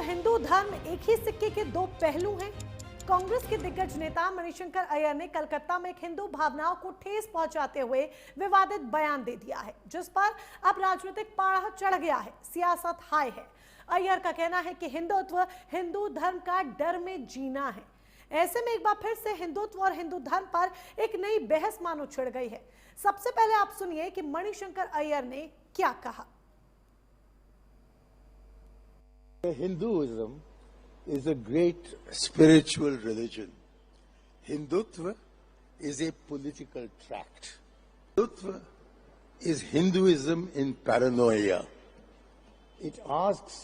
हिंदू धर्म एक ही सिक्के के दो पहलू हैं। कांग्रेस के दिग्गज नेता मणिशंकर अय्यर ने कलकत्ता में हिंदू भावनाओं को ठेस पहुंचाते हुए विवादित बयान दे दिया है, जिस पर अब राजनीतिक पारा चढ़ गया है, सियासत हाई है। अय्यर का कहना है कि हिंदुत्व हिंदू धर्म का डर में जीना है। ऐसे में एक बार फिर से हिंदुत्व और हिंदू धर्म पर एक नई बहस मानो छिड़ गई है। सबसे पहले आप सुनिए कि मणिशंकर अय्यर ने क्या कहा। Hinduism is a great spiritual religion. Hindutva is a political tract. Hindutva is Hinduism in paranoia. It asks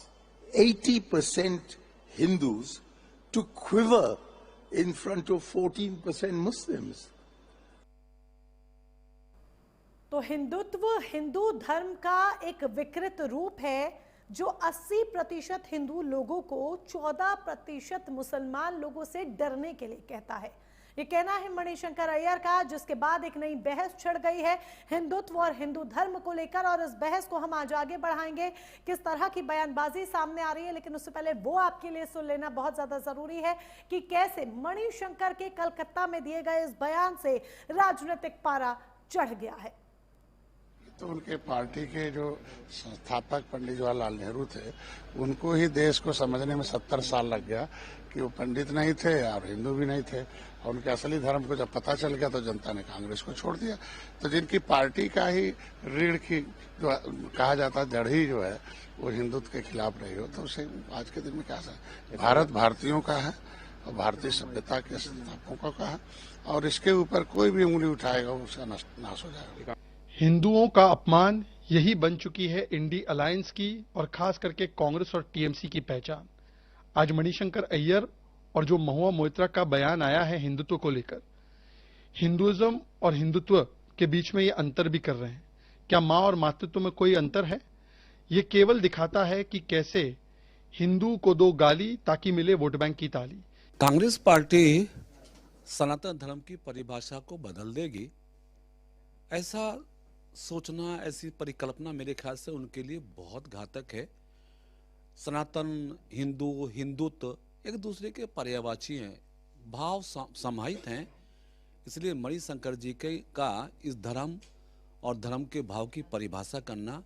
80% Hindus to quiver in front of 14% Muslims. तो हिंदुत्व हिंदू धर्म का एक विकृत रूप है जो 80% हिंदू लोगों को 14% मुसलमान लोगों से डरने के लिए कहता है। ये कहना है मणिशंकर अय्यर का, जिसके बाद एक नई बहस छिड़ गई है हिंदुत्व और हिंदू धर्म को लेकर, और इस बहस को हम आज आगे बढ़ाएंगे। किस तरह की बयानबाजी सामने आ रही है, लेकिन उससे पहले वो आपके लिए सुन लेना बहुत ज्यादा जरूरी है कि कैसे मणिशंकर के कलकत्ता में दिए गए इस बयान से राजनीतिक पारा चढ़ गया है। तो उनके पार्टी के जो संस्थापक पंडित जवाहरलाल नेहरू थे, उनको ही देश को समझने में 70 साल लग गया कि वो पंडित नहीं थे और हिंदू भी नहीं थे, और उनके असली धर्म को जब पता चल गया तो जनता ने कांग्रेस को छोड़ दिया। तो जिनकी पार्टी का ही रीढ़ की जो कहा जाता जड़ ही जो है वो हिंदुत्व के खिलाफ रही हो, तो उसे आज के दिन में क्या है। भारत भारतीयों का है और भारतीय सभ्यता के संस्थापकों का है, और इसके ऊपर कोई भी उंगली उठाएगा उसका नाश हो जाएगा। हिंदुओं का अपमान यही बन चुकी है इंडी अलायंस की और खास करके कांग्रेस और टीएमसी की पहचान। आज मणिशंकर अय्यर और जो महुआ मोइत्रा का बयान आया है हिंदुत्व को लेकर, हिंदुइज्म और हिंदुत्व के बीच में ये अंतर भी कर रहे हैं। क्या मां और मातृत्व में कोई अंतर है? ये केवल दिखाता है कि कैसे हिंदू को दो गाली ताकि मिले वोट बैंक की ताली। कांग्रेस पार्टी सनातन धर्म की परिभाषा को बदल देगी, ऐसा सोचना, ऐसी परिकल्पना मेरे ख्याल से उनके लिए बहुत घातक है। सनातन हिंदू हिंदुत्व एक दूसरे के पर्यायवाची हैं, भाव समाहित हैं। इसलिए मणिशंकर जी के का इस धर्म और धर्म के भाव की परिभाषा करना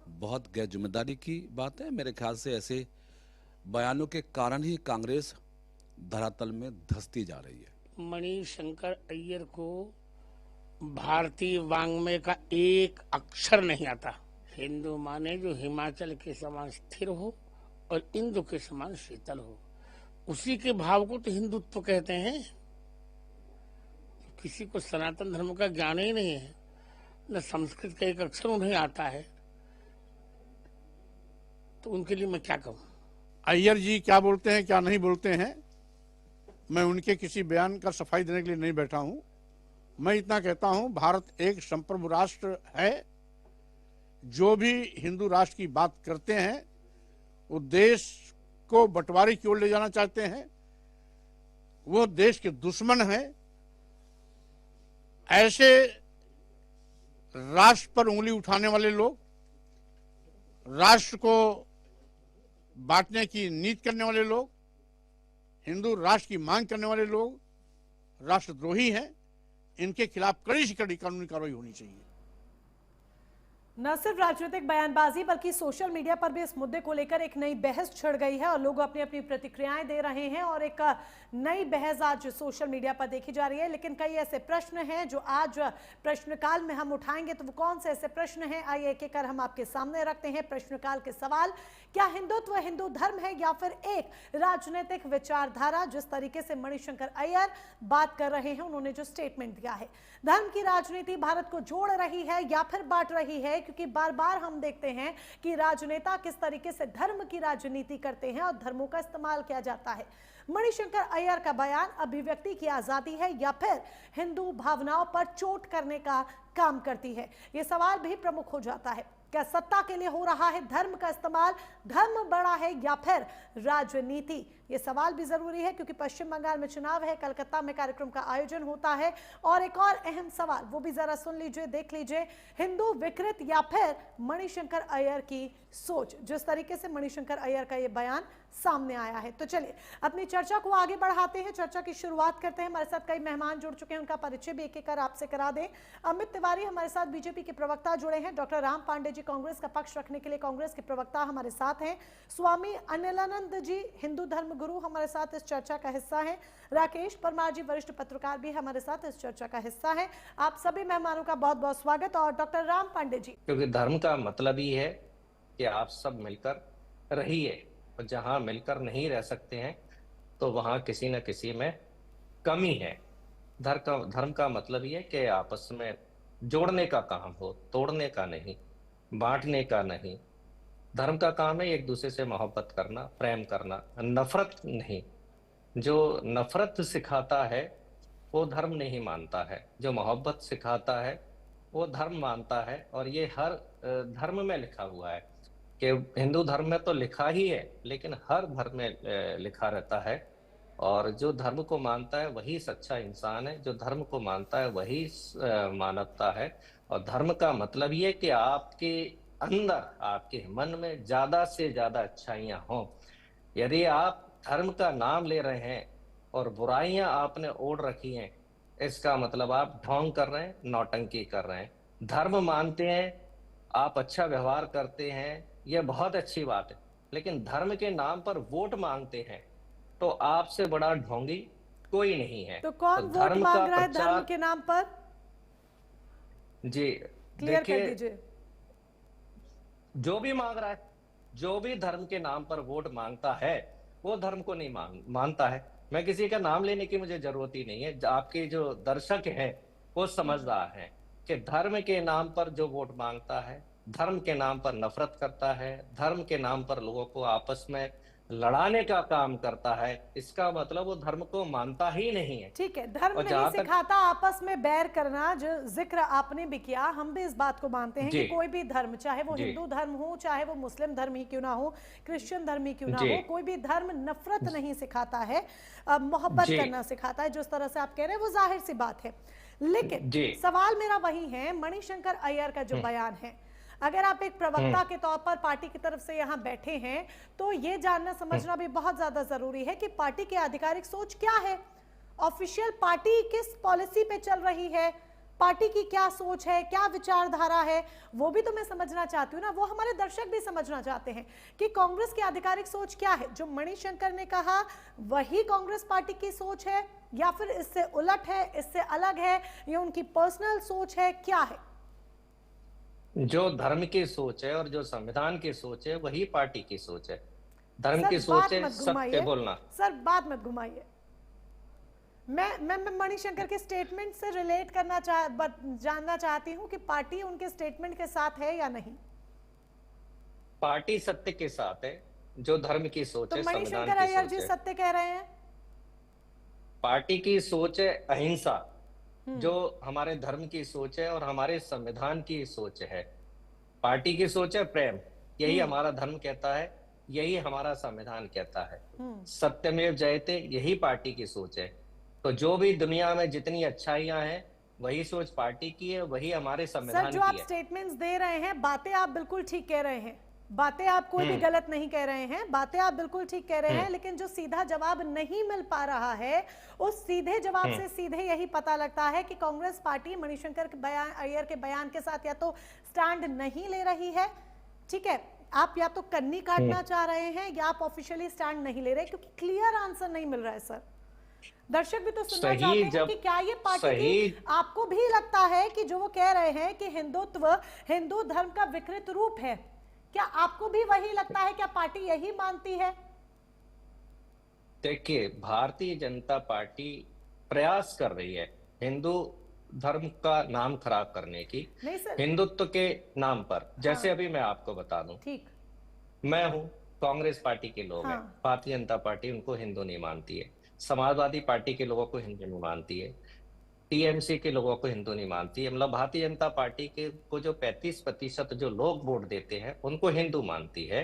बहुत गैर जिम्मेदारी की बात है। मेरे ख्याल से ऐसे बयानों के कारण ही कांग्रेस धरातल में धंसती जा रही है। मणिशंकर अय्यर को भारतीय वांग्मय का एक अक्षर नहीं आता। हिंदू माने जो हिमाचल के समान स्थिर हो और इंदु के समान शीतल हो, उसी के भाव को तो हिंदुत्व कहते हैं। किसी को सनातन धर्म का ज्ञान ही नहीं है, न संस्कृत का एक अक्षर उन्हें आता है, तो उनके लिए मैं क्या कहूँ। अय्यर जी क्या बोलते हैं क्या नहीं बोलते हैं, मैं उनके किसी बयान का सफाई देने के लिए नहीं बैठा हूं। मैं इतना कहता हूं, भारत एक संप्रभु राष्ट्र है। जो भी हिंदू राष्ट्र की बात करते हैं वो देश को बंटवारे की ओर ले जाना चाहते हैं, वो देश के दुश्मन हैं। ऐसे राष्ट्र पर उंगली उठाने वाले लोग, राष्ट्र को बांटने की नीति करने वाले लोग, हिंदू राष्ट्र की मांग करने वाले लोग राष्ट्रद्रोही हैं। इनके खिलाफ कड़ी से कड़ी कानूनी कार्रवाई होनी चाहिए। न सिर्फ राजनीतिक बयानबाजी बल्कि सोशल मीडिया पर भी इस मुद्दे को लेकर एक नई बहस छिड़ गई है और लोग अपनी अपनी प्रतिक्रियाएं दे रहे हैं, और एक नई बहस आज सोशल मीडिया पर देखी जा रही है। लेकिन कई ऐसे प्रश्न हैं जो आज प्रश्नकाल में हम उठाएंगे, तो वो कौन से ऐसे प्रश्न हैं, आइए एक एक कर हम आपके सामने रखते हैं प्रश्नकाल के सवाल। क्या हिंदुत्व हिंदू धर्म है या फिर एक राजनीतिक विचारधारा? जिस तरीके से मणिशंकर अय्यर बात कर रहे हैं, उन्होंने जो स्टेटमेंट दिया है, धर्म की राजनीति भारत को जोड़ रही है या फिर बांट रही है? क्योंकि बार बार हम देखते हैं कि राजनेता किस तरीके से धर्म की राजनीति करते हैं और धर्मों का इस्तेमाल किया जाता है। मणिशंकर अय्यर का बयान अभिव्यक्ति की आजादी है या फिर हिंदू भावनाओं पर चोट करने का काम करती है? यह सवाल भी प्रमुख हो जाता है। क्या सत्ता के लिए हो रहा है धर्म का इस्तेमाल? धर्म बड़ा है या फिर राजनीति? ये सवाल भी जरूरी है क्योंकि पश्चिम बंगाल में चुनाव है, कलकत्ता में कार्यक्रम का आयोजन होता है। और एक और अहम सवाल, वो भी जरा सुन लीजिए, देख लीजिए, हिंदू विकृत या फिर मणिशंकर अय्यर की सोच। जिस तरीके से मणिशंकर अय्यर का ये बयान सामने आया है, तो चलिए अपनी चर्चा को आगे बढ़ाते हैं, चर्चा की शुरुआत करते हैं। हमारे साथ कई मेहमान जुड़ चुके हैं, उनका परिचय भी एक एक कर आपसे करा दें। अमित तिवारी हमारे साथ बीजेपी के प्रवक्ता जुड़े हैं। डॉक्टर राम पांडे जी कांग्रेस का पक्ष रखने के लिए कांग्रेस के प्रवक्ता हमारे साथ हैं। स्वामी अनिलानंद जी हिंदू धर्म गुरु हमारे साथ इस चर्चा का हिस्सा है। राकेश परमार जी वरिष्ठ पत्रकार भी हमारे साथ इस चर्चा का हिस्सा है। आप सभी मेहमानों का बहुत बहुत स्वागत। और डॉक्टर राम पांडे जी, क्योंकि धर्म का मतलब ही है कि आप सब मिलकर रहिए, और जहां मिलकर नहीं रह सकते हैं तो वहां किसी न किसी में कमी है। धर्म का मतलब ये है कि आपस में जोड़ने का काम हो, तोड़ने का नहीं, बांटने का नहीं। धर्म का काम है एक दूसरे से मोहब्बत करना, प्रेम करना, नफरत नहीं। जो नफरत सिखाता है वो धर्म नहीं मानता है, जो मोहब्बत सिखाता है वो धर्म मानता है। और ये हर धर्म में लिखा हुआ है कि हिंदू धर्म में तो लिखा ही है, लेकिन हर धर्म में लिखा रहता है। और जो धर्म को मानता है वही सच्चा इंसान है, जो धर्म को मानता है वही मानवता है। और धर्म का मतलब ये कि आपके अंदर, आपके मन में ज्यादा से ज्यादा अच्छाइयां हों। यदि आप धर्म का नाम ले रहे हैं और बुराइयां आपने ओढ़ रखी हैं, इसका मतलब आप ढोंग कर रहे हैं, नौटंकी कर रहे हैं। धर्म मानते हैं, आप अच्छा व्यवहार करते हैं, यह बहुत अच्छी बात है, लेकिन धर्म के नाम पर वोट मांगते हैं तो आपसे बड़ा ढोंगी कोई नहीं है। तो कौन वोट मांग रहा है धर्म के नाम पर? जी क्लियर कर दीजिए। जो भी मांग रहा है, जो भी धर्म के नाम पर वोट मांगता है वो धर्म को नहीं मानता है। मैं किसी का नाम लेने की मुझे जरूरत ही नहीं है। आपके जो दर्शक हैं वो समझदार हैं कि धर्म के नाम पर जो वोट मांगता है, धर्म के नाम पर नफरत करता है, धर्म के नाम पर लोगों को आपस में लड़ाने का काम करता है, इसका मतलब वो धर्म को मानता ही नहीं है। ठीक है, धर्म नहीं सिखाता आपस में बैर करना, जो जिक्र आपने भी किया, हम भी इस बात को मानते हैं कि कोई भी धर्म, चाहे वो हिंदू धर्म हो, चाहे वो मुस्लिम धर्म ही क्यों ना हो, क्रिश्चियन धर्म ही क्यों ना हो, कोई भी धर्म नफरत नहीं सिखाता है, मोहब्बत करना सिखाता है। जिस तरह से आप कह रहे हैं वो जाहिर सी बात है। लेकिन सवाल मेरा वही है, मणिशंकर अय्यर का जो बयान है, अगर आप एक प्रवक्ता के तौर पर पार्टी की तरफ से यहाँ बैठे हैं तो ये जानना समझना भी बहुत ज्यादा जरूरी है कि पार्टी की आधिकारिक सोच क्या है, ऑफिशियल पार्टी किस पॉलिसी पे चल रही है, पार्टी की क्या सोच है, क्या विचारधारा है, वो भी तो मैं समझना चाहती हूँ ना, वो हमारे दर्शक भी समझना चाहते हैं कि कांग्रेस की आधिकारिक सोच क्या है। जो मणिशंकर ने कहा वही कांग्रेस पार्टी की सोच है या फिर इससे उलट है, इससे अलग है, या उनकी पर्सनल सोच है, क्या है? जो धर्म की सोच है और जो संविधान की सोच है वही पार्टी की सोच है। धर्म की सोच है सत्य बोलना। सर बात मत घुमाइए, मैं मणिशंकर के स्टेटमेंट से रिलेट करना जानना चाहती हूं कि पार्टी उनके स्टेटमेंट के साथ है या नहीं। पार्टी सत्य के साथ है, जो धर्म की सोच है, संविधान की सोच है। मणिशंकर अय्यर जी सत्य कह रहे हैं। पार्टी की सोच है अहिंसा, जो हमारे धर्म की सोच है और हमारे संविधान की सोच है। पार्टी की सोच है प्रेम, यही हमारा धर्म कहता है, यही हमारा संविधान कहता है। सत्यमेव जयते, यही पार्टी की सोच है। तो जो भी दुनिया में जितनी अच्छाइयां हैं वही सोच पार्टी की है, वही हमारे संविधान की है। सर जो आप स्टेटमेंट्स दे रहे हैं, बातें आप बिल्कुल ठीक कह रहे हैं, बातें आप कोई भी गलत नहीं कह रहे हैं, बातें आप बिल्कुल ठीक कह रहे हैं, लेकिन जो सीधा जवाब नहीं मिल पा रहा है, उस सीधे जवाब से सीधे यही पता लगता है कि कांग्रेस पार्टी मणिशंकर के बयान, अय्यर के बयान के साथ या तो स्टैंड नहीं ले रही है, ठीक है, आप या तो कन्नी काटना चाह रहे हैं या आप ऑफिशियली स्टैंड नहीं ले रहे, क्योंकि क्लियर आंसर नहीं मिल रहा है। सर दर्शक भी तो सुनना चाहते हैं कि क्या ये पार्टी की, आपको भी लगता है कि जो वो कह रहे हैं कि हिंदुत्व हिंदू धर्म का विकृत रूप है, क्या आपको भी वही लगता है? क्या पार्टी यही मानती है? देखिए, भारतीय जनता पार्टी प्रयास कर रही है हिंदू धर्म का नाम खराब करने की, हिंदुत्व के नाम पर। जैसे अभी मैं आपको बता दूं, ठीक, मैं हूं, कांग्रेस पार्टी के लोग हैं, भारतीय जनता पार्टी उनको हिंदू नहीं मानती है, समाजवादी पार्टी के लोगों को हिंदू नहीं मानती है, टीएमसी के लोगों को हिंदू नहीं मानती है। मतलब भारतीय जनता पार्टी के को जो 35% जो लोग वोट देते हैं उनको हिंदू मानती है।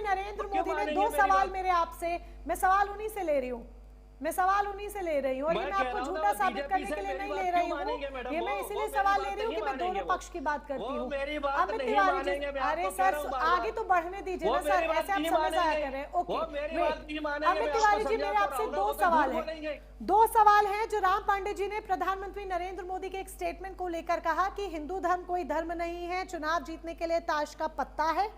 प्रधानमंत्री नरेंद्र तो क्यों मोदी ने मानेंगे 2 मेरी सवाल बात? मेरे आपसे, मैं सवाल उन्हीं से ले रही हूँ। मैं सवाल उन्हीं से ले रही हूँ और मैं ये मैं कह आपको रहा हूँ झूठा ना, साबित बीजेपी करने से के लिए मेरी नहीं बात ले रही क्यों हूँ। मानेंगे मैडम? ये मैं वो इसीलिए मेरी सवाल बात ले रही हूँ नहीं कि मैं दोनों मानेंगे पक्ष की बात करती वो हूँ। मेरी बात अमित नहीं तिवारी जी, मानेंगे, मैं अरे आपको कह सर रहा हूँ बार-बार। आगे तो बढ़ने दीजिए वो ना मेरी सर, बात ऐसे आप नहीं समझ आया मानेंगे। करें। ओके वो मेरी wait। बात नहीं मानेंगे, अमित मैं तिवारी आपको जी, मेरे समझाता आपसे रहा हूँ ना, दो वो तो सवाल झूठ है। बोलेंगे। दो सवाल हैं जो राम पांडे जी ने प्रधानमंत्री नरेंद्र मोदी के एक स्टेटमेंट को लेकर कहा कि हिंदू धर्म कोई धर्म नहीं है, चुनाव जीतने के लिए ताश का पत्ता है।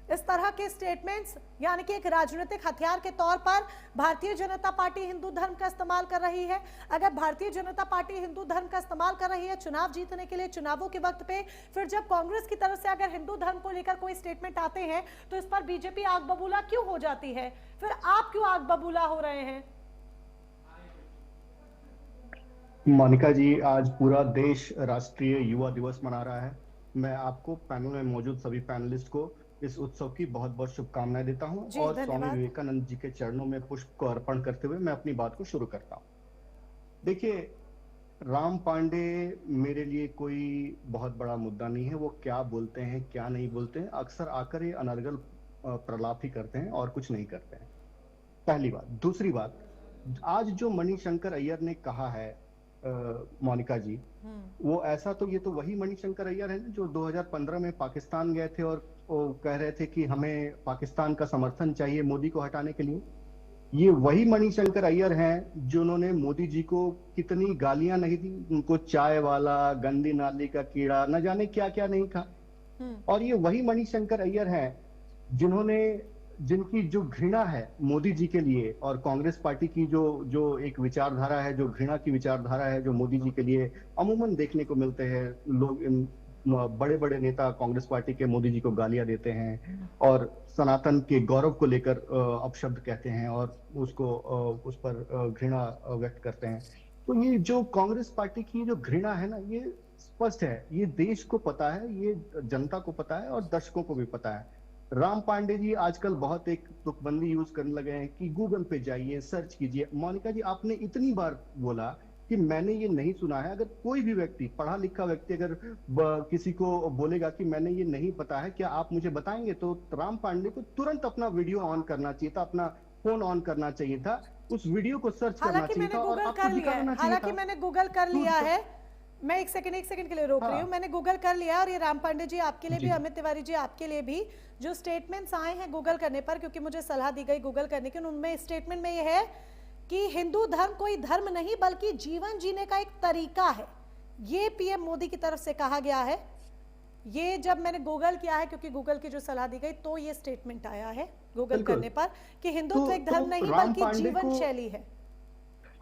इस तरह के स्टेटमेंट्स यानी कि एक राजनीतिक हथियार के तौर पर भारतीय जनता पार्टी हिंदू धर्म का इस्तेमाल कर रही है। अगर भारतीय जनता पार्टी हिंदू धर्म का इस्तेमाल कर रही है चुनाव जीतने के लिए, चुनावों के वक्त पे, फिर जब कांग्रेस की तरफ से अगर हिंदू धर्म को लेकर कोई स्टेटमेंट आते हैं तो इस पर बीजेपी आग बबूला क्यों हो जाती है? फिर आप क्यों आग बबूला हो रहे हैं? मोनिका जी, आज पूरा देश राष्ट्रीय युवा दिवस मना रहा है। मैं आपको पैनल में मौजूद सभी पैनलिस्ट को इस उत्सव की बहुत बहुत शुभकामनाएं देता हूं जी, और स्वामी धन्यवाद। विवेकानंद जी के चरणों में पुष्प को अर्पण करते हुए मैं अपनी बात को शुरू करता हूं। देखिए, राम पांडे मेरे लिए कोई बहुत बड़ा मुद्दा नहीं है। वो क्या बोलते हैं क्या नहीं बोलते हैं, अक्सर आकर ये अनर्गल प्रलाप ही करते हैं और कुछ नहीं करते हैं, पहली बात। दूसरी बात, आज जो मणिशंकर अय्यर ने कहा है मोनिका जी, वो ऐसा तो ये तो वही मणिशंकर अय्यर है ना जो 2015 में पाकिस्तान गए थे और वो कह रहे थे कि हमें पाकिस्तान का समर्थन चाहिए मोदी को हटाने के लिए। ये वही मणिशंकर अय्यर हैं जिन्होंने मोदी जी को कितनी गालियां नहीं दी, उनको चाय वाला, गंदी नाली का कीड़ा, न जाने क्या क्या नहीं कहा। और ये वही मणिशंकर अय्यर हैं जिनकी जो घृणा है मोदी जी के लिए और कांग्रेस पार्टी की जो एक विचारधारा है, जो घृणा की विचारधारा है, जो मोदी जी के लिए अमूमन देखने को मिलते हैं। लोग, बड़े बड़े नेता कांग्रेस पार्टी के मोदी जी को गालियां देते हैं और सनातन के गौरव को लेकर अपशब्द कहते हैं और उस पर घृणा व्यक्त करते हैं। तो ये जो कांग्रेस पार्टी की जो घृणा है ना, ये स्पष्ट है, ये देश को पता है, ये जनता को पता है और दर्शकों को भी पता है। राम पांडे जी आजकल बहुत एक तुकबंदी यूज करने लगे हैं कि गूगल पे जाइए, सर्च कीजिए। मोनिका जी, आपने इतनी बार बोला कि मैंने ये नहीं सुना है। अगर कोई भी व्यक्ति, पढ़ा लिखा व्यक्ति अगर किसी को बोलेगा कि मैंने ये नहीं पता है, क्या आप मुझे बताएंगे, तो राम पांडे को तुरंत अपना वीडियो ऑन करना चाहिए था, अपना फोन ऑन करना चाहिए था, उस वीडियो को सर्च करना चाहिए था और आपको दिखाना चाहिए था। हालांकि मैंने गूगल कर लिया है। मैं एक सेकंड के लिए रोक रही हूँ। मैंने गूगल कर लिया है और ये राम पांडे जी आपके लिए भी, अमित तिवारी जी आपके लिए भी, जो स्टेटमेंट्स आए हैं गूगल करने पर, क्योंकि मुझे सलाह दी गई गूगल करने की, उनमें स्टेटमेंट में ये है कि हिंदू धर्म कोई धर्म नहीं बल्कि जीवन जीने का एक तरीका है। ये पीएम मोदी की तरफ से कहा गया है। ये जब मैंने गूगल किया है, क्योंकि गूगल की जो सलाह दी गई, तो ये स्टेटमेंट आया है गूगल करने पर कि हिंदुत्व एक धर्म नहीं बल्कि जीवन शैली है।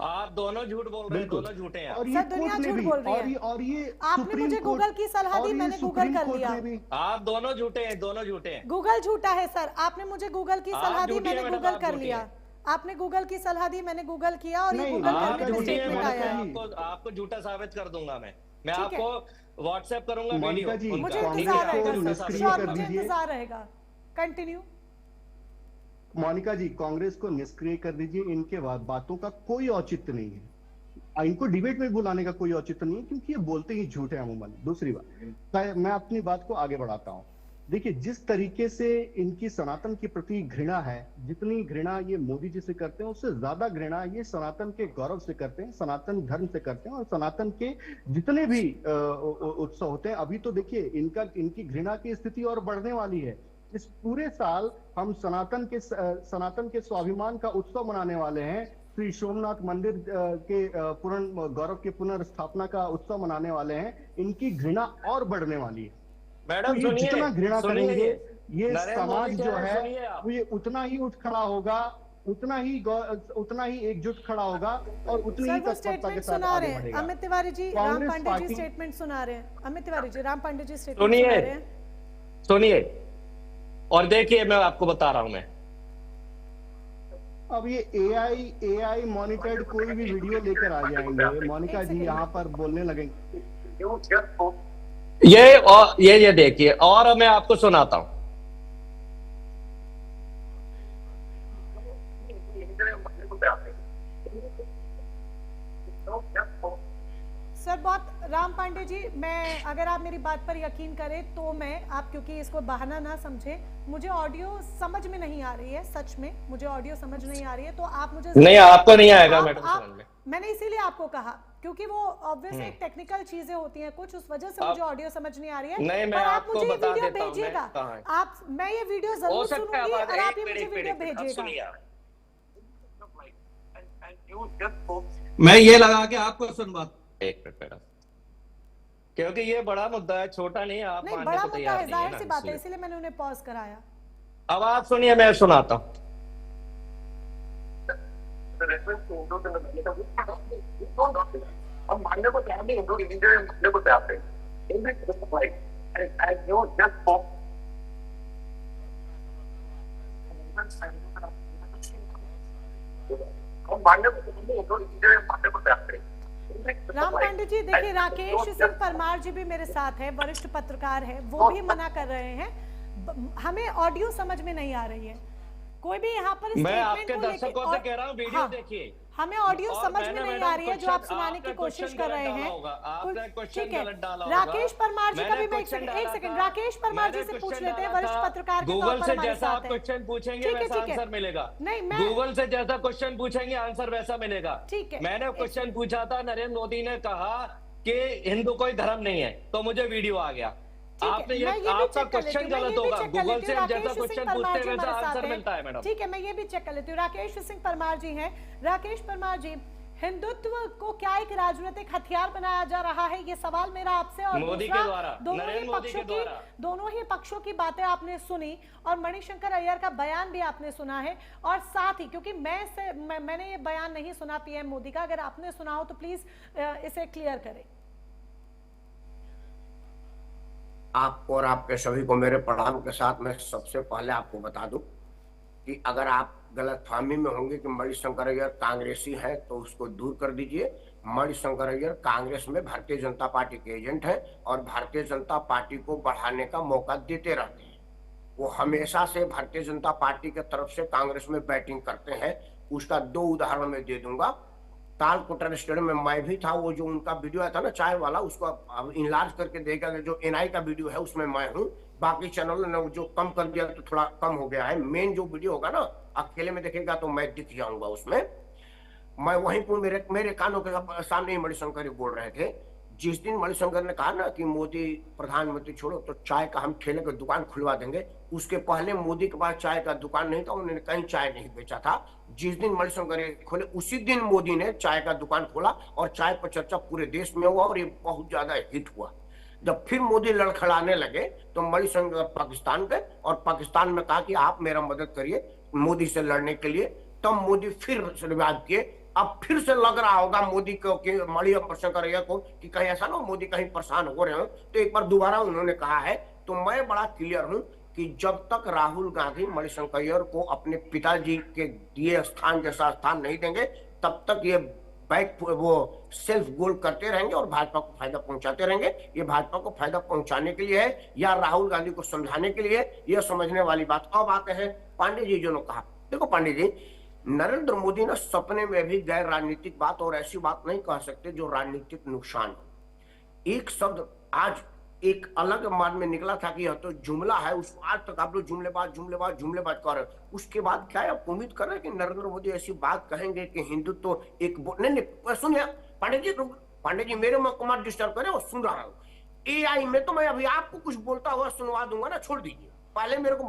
आप दोनों झूठ बोल रहे हैं, दोनों झूठे हैं। और सर, दुनिया झूठ बोल रही है। और ये आपने मुझे गूगल की सलाह दी, मैंने गूगल कर लिया। आप दोनों झूठे हैं, दोनों झूठे हैं। गूगल झूठा है सर। आपने मुझे गूगल की सलाह दी, झूठी हैं मैंने मैडम, गूगल आप कर झूठी लिया। हैं। आपने गूगल की सलाह दी, मैंने गूगल किया और ये नहीं, गूगल आप करने में झूठी हैं, स्टेटमेंट मैं आया है। आपको झूठा साबित कर दूंगा। मैं ठीक है। आपको व्हाट्सएप करूंगा मोनिका जी, वीडियो मुझे उनका, ठीक इंतजार है? रहेगा को सर, निष्क्रिय श्योर, कर मुझे दीजिए। इंतजार रहेगा। कंटिन्यू। मोनिका जी, कांग्रेस को निष्क्रिय कर दीजिए। इनके बातों का कोई औचित्य नहीं है। इनको डिबेट में बुलाने का कोई औचित्य नहीं है क्योंकि ये बोलते ही झूठ है अमूमन। दूसरी बात, मैं अपनी बात को आगे बढ़ाता हूं। देखिए, जिस तरीके से इनकी सनातन के प्रति घृणा है, जितनी घृणा ये मोदी जी से करते हैं, उससे ज्यादा घृणा ये सनातन के गौरव से करते हैं, सनातन धर्म से करते हैं और सनातन के जितने भी उत्सव होते हैं। अभी तो देखिए, इनकी घृणा की स्थिति और बढ़ने वाली है। इस पूरे साल हम सनातन के स्वाभिमान का उत्सव मनाने वाले हैं। श्री सोमनाथ मंदिर के गौरव के पुनर्स्थापना का उत्सव मनाने वाले हैं। इनकी घृणा और बढ़ने वाली है। मैडम तो सुनिए, जितना घृणा करेंगे ये नरेंद्र समाज मोदी जो कह रहे हैं, है सुनिए आप। वो ये उतना ही उठ खड़ा होगा, उतना ही एकजुट खड़ा होगा और उतनी सर ही वो तत्परता के स्टेटमेंट साथ सुना आगे रहे हैं बढ़ेगा। अमित तिवारी जी, राम कांग्रेस पांडे जी पार्टी- स्टेटमेंट सुना रहे हैं। अमित तिवारी जी, राम पांडे जी स्टेटमेंट सुना रहे हैं। सुनिए और देखिए, मैं आपको बता रहा हूं। मैं अब ये एआई मॉनिटर्ड कोई भी वीडियो लेकर आ जाएंगे। मोनिका जी यहाँ पर बोलने लगेंगे। ये देखिए, और मैं आपको सुनाता हूं। सर बहुत राम पांडे जी, मैं अगर आप मेरी बात पर यकीन करें तो आप क्योंकि इसको बहाना ना समझे, मुझे ऑडियो समझ में नहीं आ रही है, सच में मुझे ऑडियो समझ नहीं आ रही है, तो आप मुझे नहीं, आपको नहीं आएगा मैडम समझ में। मैंने इसीलिए आपको कहा क्योंकि वो ऑब्वियस एक टेक्निकल चीजें होती हैं कुछ, उस वजह से मुझे ऑडियो समझ नहीं आ रही है। नहीं, मैं आप आपको मुझे बता वीडियो देता हूं भेजिएगा, मैं ये वीडियो जरूर सुनूंगी और आप ये मुझे वीडियो भेजिएगा। मैं ये लगा के आपको सुनवा एक मिनट मैडम, क्योंकि ये बड़ा मुद्दा है, छोटा नहीं है, आप नहीं, मानने बड़ा को मुद्दा तैयार है, नहीं है जाहिर ना, सी बात है, इसलिए। इसीलिए मैंने उन्हें पॉज कराया। अब आप सुनिए, मैं सुनाता हूँ। हम मानने को तैयार नहीं, हिंदू रिलीजन मानने को तैयार नहीं। हम मानने को तैयार नहीं, हिंदू रिलीजन मानने को तैयार नहीं। राम पांडे जी, देखिए राकेश सिंह परमार जी भी मेरे साथ है, वरिष्ठ पत्रकार है, वो भी मना कर रहे हैं, हमें ऑडियो समझ में नहीं आ रही है। कोई भी यहाँ पर मैं आपके दर्शकों से कह रहा हूँ, वीडियो देखिए, हमें ऑडियो समझ में नहीं आ रही है जो आप सुनाने की कोशिश कर रहे हैं। ठीक है, राकेश परमार जी का भी मैं एक सेकंड राकेश परमार जी से पूछ लेते हैं, वरिष्ठ पत्रकार के तौर गूगल पर से हमारे जैसा साथ आप हैं। क्वेश्चन पूछेंगे वैसा आंसर मिलेगा। नहीं, मैं गूगल से जैसा क्वेश्चन पूछेंगे आंसर वैसा मिलेगा। ठीक है, मैंने क्वेश्चन पूछा था, नरेंद्र मोदी ने कहा कि हिंदू कोई धर्म नहीं है, तो मुझे वीडियो आ गया। आपने ये आपका क्वेश्चन गलत होगा, गूगल से जैसा क्वेश्चन पूछते हैं वैसा आंसर मिलता है मैडम। ठीक है, मैं ये भी चेक कर लेती हूँ। राकेश सिंह परमार जी हैं। राकेश परमार जी, हिंदुत्व को क्या एक राजनीतिक हथियार बनाया जा रहा है, ये सवाल मेरा आपसे। और मोदी के द्वारा, नरेंद्र मोदी के द्वारा। दोनों ही पक्षों की बातें आपने सुनी और मणिशंकर अय्यर का बयान भी आपने सुना है, और साथ ही क्योंकि मैंने ये बयान नहीं सुना पीएम मोदी का, अगर आपने सुना हो तो प्लीज इसे क्लियर करें। आपको और आपके सभी को मेरे प्रणाम के साथ मैं सबसे पहले आपको बता दूं कि अगर आप गलतफहमी में होंगे कि मणिशंकर अय्यर कांग्रेसी है तो उसको दूर कर दीजिए। मणिशंकर अय्यर कांग्रेस में भारतीय जनता पार्टी के एजेंट हैं और भारतीय जनता पार्टी को बढ़ाने का मौका देते रहते हैं। वो हमेशा से भारतीय जनता पार्टी के तरफ से कांग्रेस में बैटिंग करते हैं। उसका 2 उदाहरण मैं दे दूंगा। तालकोटर स्टेडियम में मैं भी था, वो जो उनका वीडियो आया था ना चाय वाला, उसको अब इनलार्ज करके देखा, जो एनआई का वीडियो है उसमें मैं हूँ। बाकी चैनल ने जो कम कर दिया तो थोड़ा कम हो गया है। मेन जो वीडियो होगा ना, अकेले में देखेगा तो मैं दिख जाऊंगा उसमें। मैं वहीं पर मेरे कानों के सामने ही मणिशंकर बोल रहे थे। जिस दिन मणिशंकर ने कहा ना कि मोदी प्रधानमंत्री छोड़ो तो चाय का हम ठेले की दुकान खुलवा देंगे, उसके पहले मोदी के पास चाय का दुकान नहीं था, उन्होंने कहीं चाय नहीं बेचा था। जिस दिन मणिशंकर खोले उसी दिन मोदी ने चाय का दुकान खोला और चाय पर चर्चा पूरे देश में हुआ और ये बहुत ज्यादा हिट हुआ। जब फिर मोदी लड़खड़ाने लगे तो मणिशंकर पाकिस्तान गए और पाकिस्तान में कहा कि आप मेरा मदद करिए मोदी से लड़ने के लिए। तब मोदी फिर रिवाज किए। अब फिर से लग रहा होगा मोदी को कि मणिशंकर अय्यर को कि कहीं ऐसा ना मोदी कहीं परेशान हो रहे हो, तो एक बार दोबारा उन्होंने कहा है। तो मैं बड़ा क्लियर हूं कि जब तक राहुल गांधी मणिशंकर अय्यर को अपने पिताजी के दिए स्थान जैसा स्थान नहीं देंगे, तब तक ये वो सेल्फ गोल करते रहेंगे और भाजपा को फायदा पहुंचाते रहेंगे। ये भाजपा को फायदा पहुंचाने के लिए है या राहुल गांधी को समझाने के लिए, यह समझने वाली बात। अब आते हैं पांडे जी जो ने कहा। देखो पांडे जी, नरेंद्र मोदी ना सपने में भी गैर राजनीतिक बात और ऐसी बात नहीं कह सकते जो राजनीतिक नुकसान हो। एक शब्द आज एक अलग मान में निकला था कि यह तो जुमला है, उसको आज तक आप लोग जुमलेबाज कर रहे हो। उसके बाद क्या आप उम्मीद कर रहे हैं कि नरेंद्र मोदी ऐसी बात कहेंगे कि हिंदुत्व तो एक नहीं सुनिए पांडे जी मेरे को मत डिस्टर्ब करें और सुन रहा हूँ। एआई में तो मैं अभी आपको कुछ बोलता हुआ सुनवा दूंगा ना, छोड़ दीजिए। पहले मेरे को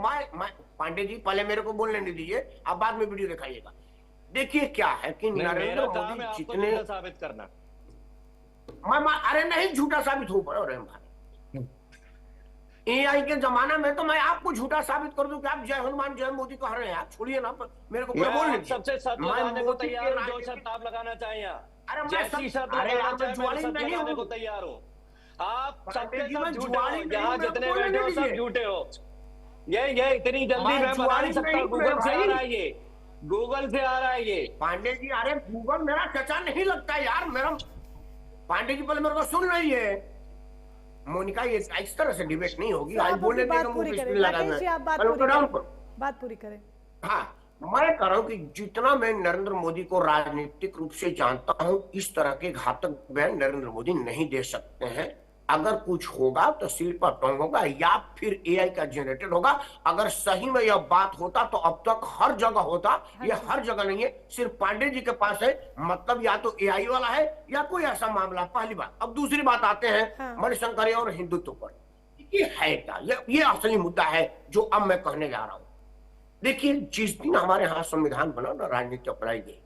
पांडे जी पहले मेरे को बोलने नहीं दीजिए, आप बाद में वीडियो दिखाइएगा। देखिए क्या है कि नरेंद्र मोदी जितने साबित करना, अरे नहीं झूठा साबित हो पड़े भाई। एआई के जमाना में तो मैं आपको झूठा साबित कर दूं कि आप जय हनुमान जय मोदी कह रहे हैं। आप छोड़िए ना, मेरे को बोलने सबसे शर्त लगाने को तैयार हूं, जो शर्त आप लगाना चाहें। अरे मैं जैसी शर्त लगाने को तैयार हूं। आप सबके सब झूठे हो, यहाँ जितने बैठे हो सब झूठे हो। ये इतनी जल्दी मैं बता नहीं सकता। गूगल से आ रहा है, ये गूगल से आ रहा है ये। पांडे जी अरे गूगल मेरा चचा नहीं लगता यार। मेरा पांडे जी पहले मेरे को सुन रही है। मोनिका ये इस तरह से डिबेट नहीं होगी। आज बोलने बात पूरी करें। बात पूरी करें। हाँ, मैं कह रहा हूं कि जितना मैं नरेंद्र मोदी को राजनीतिक रूप से जानता हूं, इस तरह के घातक बयान नरेंद्र मोदी नहीं दे सकते हैं। अगर कुछ होगा तो शिल्पा टोंग होगा या फिर एआई का जनरेटर होगा। अगर सही में यह बात होता तो अब तक हर जगह होता। यह हर जगह नहीं है, सिर्फ पांडे जी के पास है। मतलब या तो एआई वाला है या कोई ऐसा मामला। पहली बात। अब दूसरी बात आते हैं मणिशंकर और हिंदुत्व पर। ये है क्या? ये असली मुद्दा है जो अब मैं कहने जा रहा हूं। देखिए, जिस दिन हमारे यहाँ संविधान बना ना, राजनीति अपनाई गई,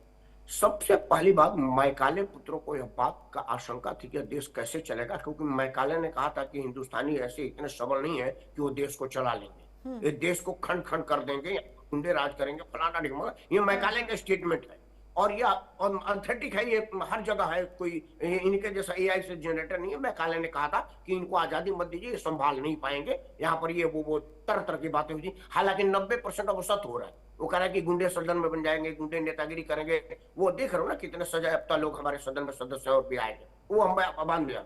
सबसे पहली बात मैकाले पुत्रों को यह बात का आशंका थी कि देश कैसे चलेगा, क्योंकि मैकाले ने कहा था कि हिंदुस्तानी ऐसे इतने सबल नहीं है कि वो देश को चला लेंगे, ये देश को खंड खंड कर देंगे, गुंडे राज करेंगे, फलाना ढिमका। ये मैकाले का स्टेटमेंट है और यह ऑथेंटिक है, ये हर जगह है। कोई इनके जैसा एआई से जनरेटर नहीं है। मैकाले ने कहा था कि इनको आजादी मत दीजिए, ये संभाल नहीं पाएंगे। यहाँ पर ये वो तरह तरह की बातें हुई। हालांकि 90% अब सत्य हो रहा है। वो कह रहा है कि गुंडे सदन में बन जाएंगे, गुंडे नेतागिरी करेंगे। वो देख रहे हो ना कितने सजायाफ्ता लोग हमारे सदन में सदस्य और भी आएंगे। वो हम बांध दिया।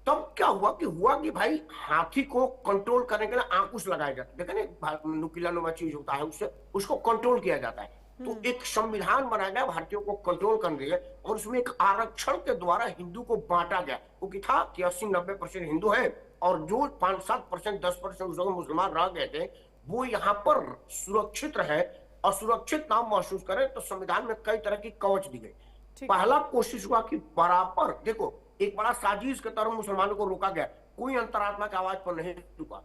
तब क्या हुआ कि भाई हाथी को कंट्रोल करने के लिए अंकुश लगाया जाता है। देखे ना, नुकीला नुमा चीज होता है, उससे उसको कंट्रोल किया जाता है। तो एक संविधान बनाया गया भारतीयों को कंट्रोल करने के लिए, और उसमें एक आरक्षण के द्वारा हिंदू को बांटा गया। वो कि था कि 80-90% हिंदू है और जो 5-7%, 10% उस मुसलमान रह गए थे, वो यहाँ पर सुरक्षित रहे और सुरक्षित नाम महसूस करें। तो संविधान में कई तरह की कवच दी गई। पहला कोशिश हुआ कि बराबर, देखो, एक बड़ा साजिश के तरह मुसलमानों को रोका गया। कोई अंतरात्मा की आवाज पर नहीं रुका,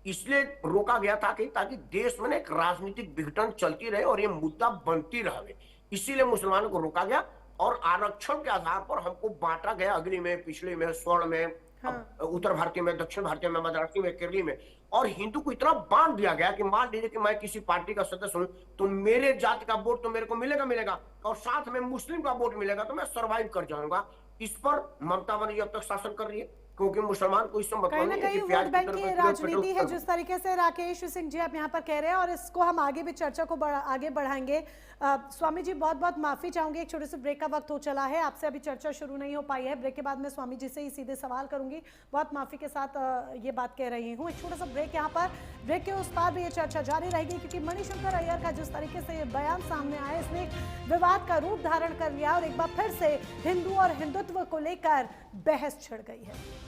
इसलिए रोका गया था कि ताकि देश में एक राजनीतिक विघटन चलती रहे और ये मुद्दा बनती रहे। इसीलिए मुसलमानों को रोका गया और आरक्षण के आधार पर हमको बांटा गया। अग्नि में, पिछले में, स्वर्ण में, उत्तर भारतीय में, दक्षिण भारतीय में, मद्रासी में, केरली में। और हिंदू को इतना बांट दिया गया कि मान लीजिए कि मैं किसी पार्टी का सदस्य हूं तो मेरे जाति का वोट तो मेरे को मिलेगा और साथ में मुस्लिम का वोट मिलेगा, तो मैं सर्वाइव कर जाऊंगा। इस पर ममता बनर्जी अब तक शासन कर रही है, क्योंकि मुसलमान को इससे मतलब नहीं है कि वोट बैंक की राजनीति है जिस तरीके से राकेश सिंह जी आप यहाँ पर कह रहे हैं, और इसको हम आगे भी चर्चा को आगे बढ़ाएंगे। स्वामी जी, बहुत बहुत माफी चाहूंगी, एक छोटे से ब्रेक का वक्त हो चला है, आपसे अभी चर्चा शुरू नहीं हो पाई है। ब्रेक के बाद मैं स्वामी जी से ही सीधे सवाल करूंगी। बहुत माफी के साथ ये बात कह रही हूँ। एक छोटा सा ब्रेक यहाँ पर, ब्रेक के उस पार भी ये चर्चा जारी रहेगी, क्योंकि मणिशंकर अय्यर का जिस तरीके से ये बयान सामने आया, इसने एक विवाद का रूप धारण कर लिया और एक बार फिर से हिंदू और हिंदुत्व को लेकर बहस छिड़ गई है।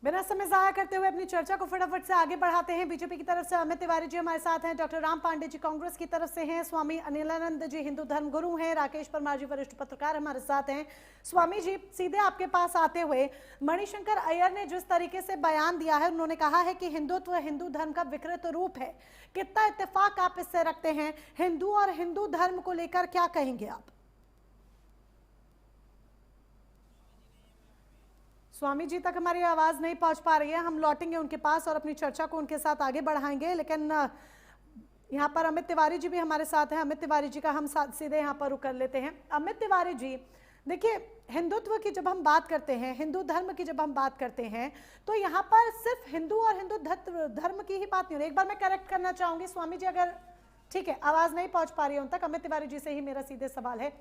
बिना समय जाया करते हुए अपनी चर्चा को फटाफट से आगे बढ़ाते हैं। बीजेपी की तरफ से अमित तिवारी जी हमारे साथ हैं, डॉक्टर राम पांडे जी कांग्रेस की तरफ से हैं, स्वामी अनिलानंद जी हिंदू धर्म गुरु हैं, राकेश परमार जी वरिष्ठ पत्रकार हमारे साथ हैं। स्वामी जी, सीधे आपके पास आते हुए, मणिशंकर अय्यर ने जिस तरीके से बयान दिया है, उन्होंने कहा है कि हिंदुत्व हिंदू धर्म का विकृत रूप है। कितना इत्तेफाक आप इससे रखते हैं? हिंदू और हिंदू धर्म को लेकर क्या कहेंगे आप? स्वामी जी तक हमारी आवाज नहीं पहुंच पा रही है, हम लौटेंगे उनके पास और अपनी चर्चा को उनके साथ आगे बढ़ाएंगे। लेकिन यहाँ पर अमित तिवारी जी भी हमारे साथ हैं। अमित तिवारी जी का हम सीधे यहाँ पर रुक कर लेते हैं। अमित तिवारी जी, देखिए, हिंदुत्व की जब हम बात करते हैं, हिंदू धर्म की जब हम बात करते हैं, तो यहाँ पर सिर्फ हिंदू और हिंदू धर्म की ही बात नहीं हो रही। एक बार मैं करेक्ट करना चाहूंगी स्वामी जी, अगर ठीक है, आवाज नहीं पहुंच पा रही है उन तक। अमित तिवारी जी से ही मेरा सीधे सवाल है।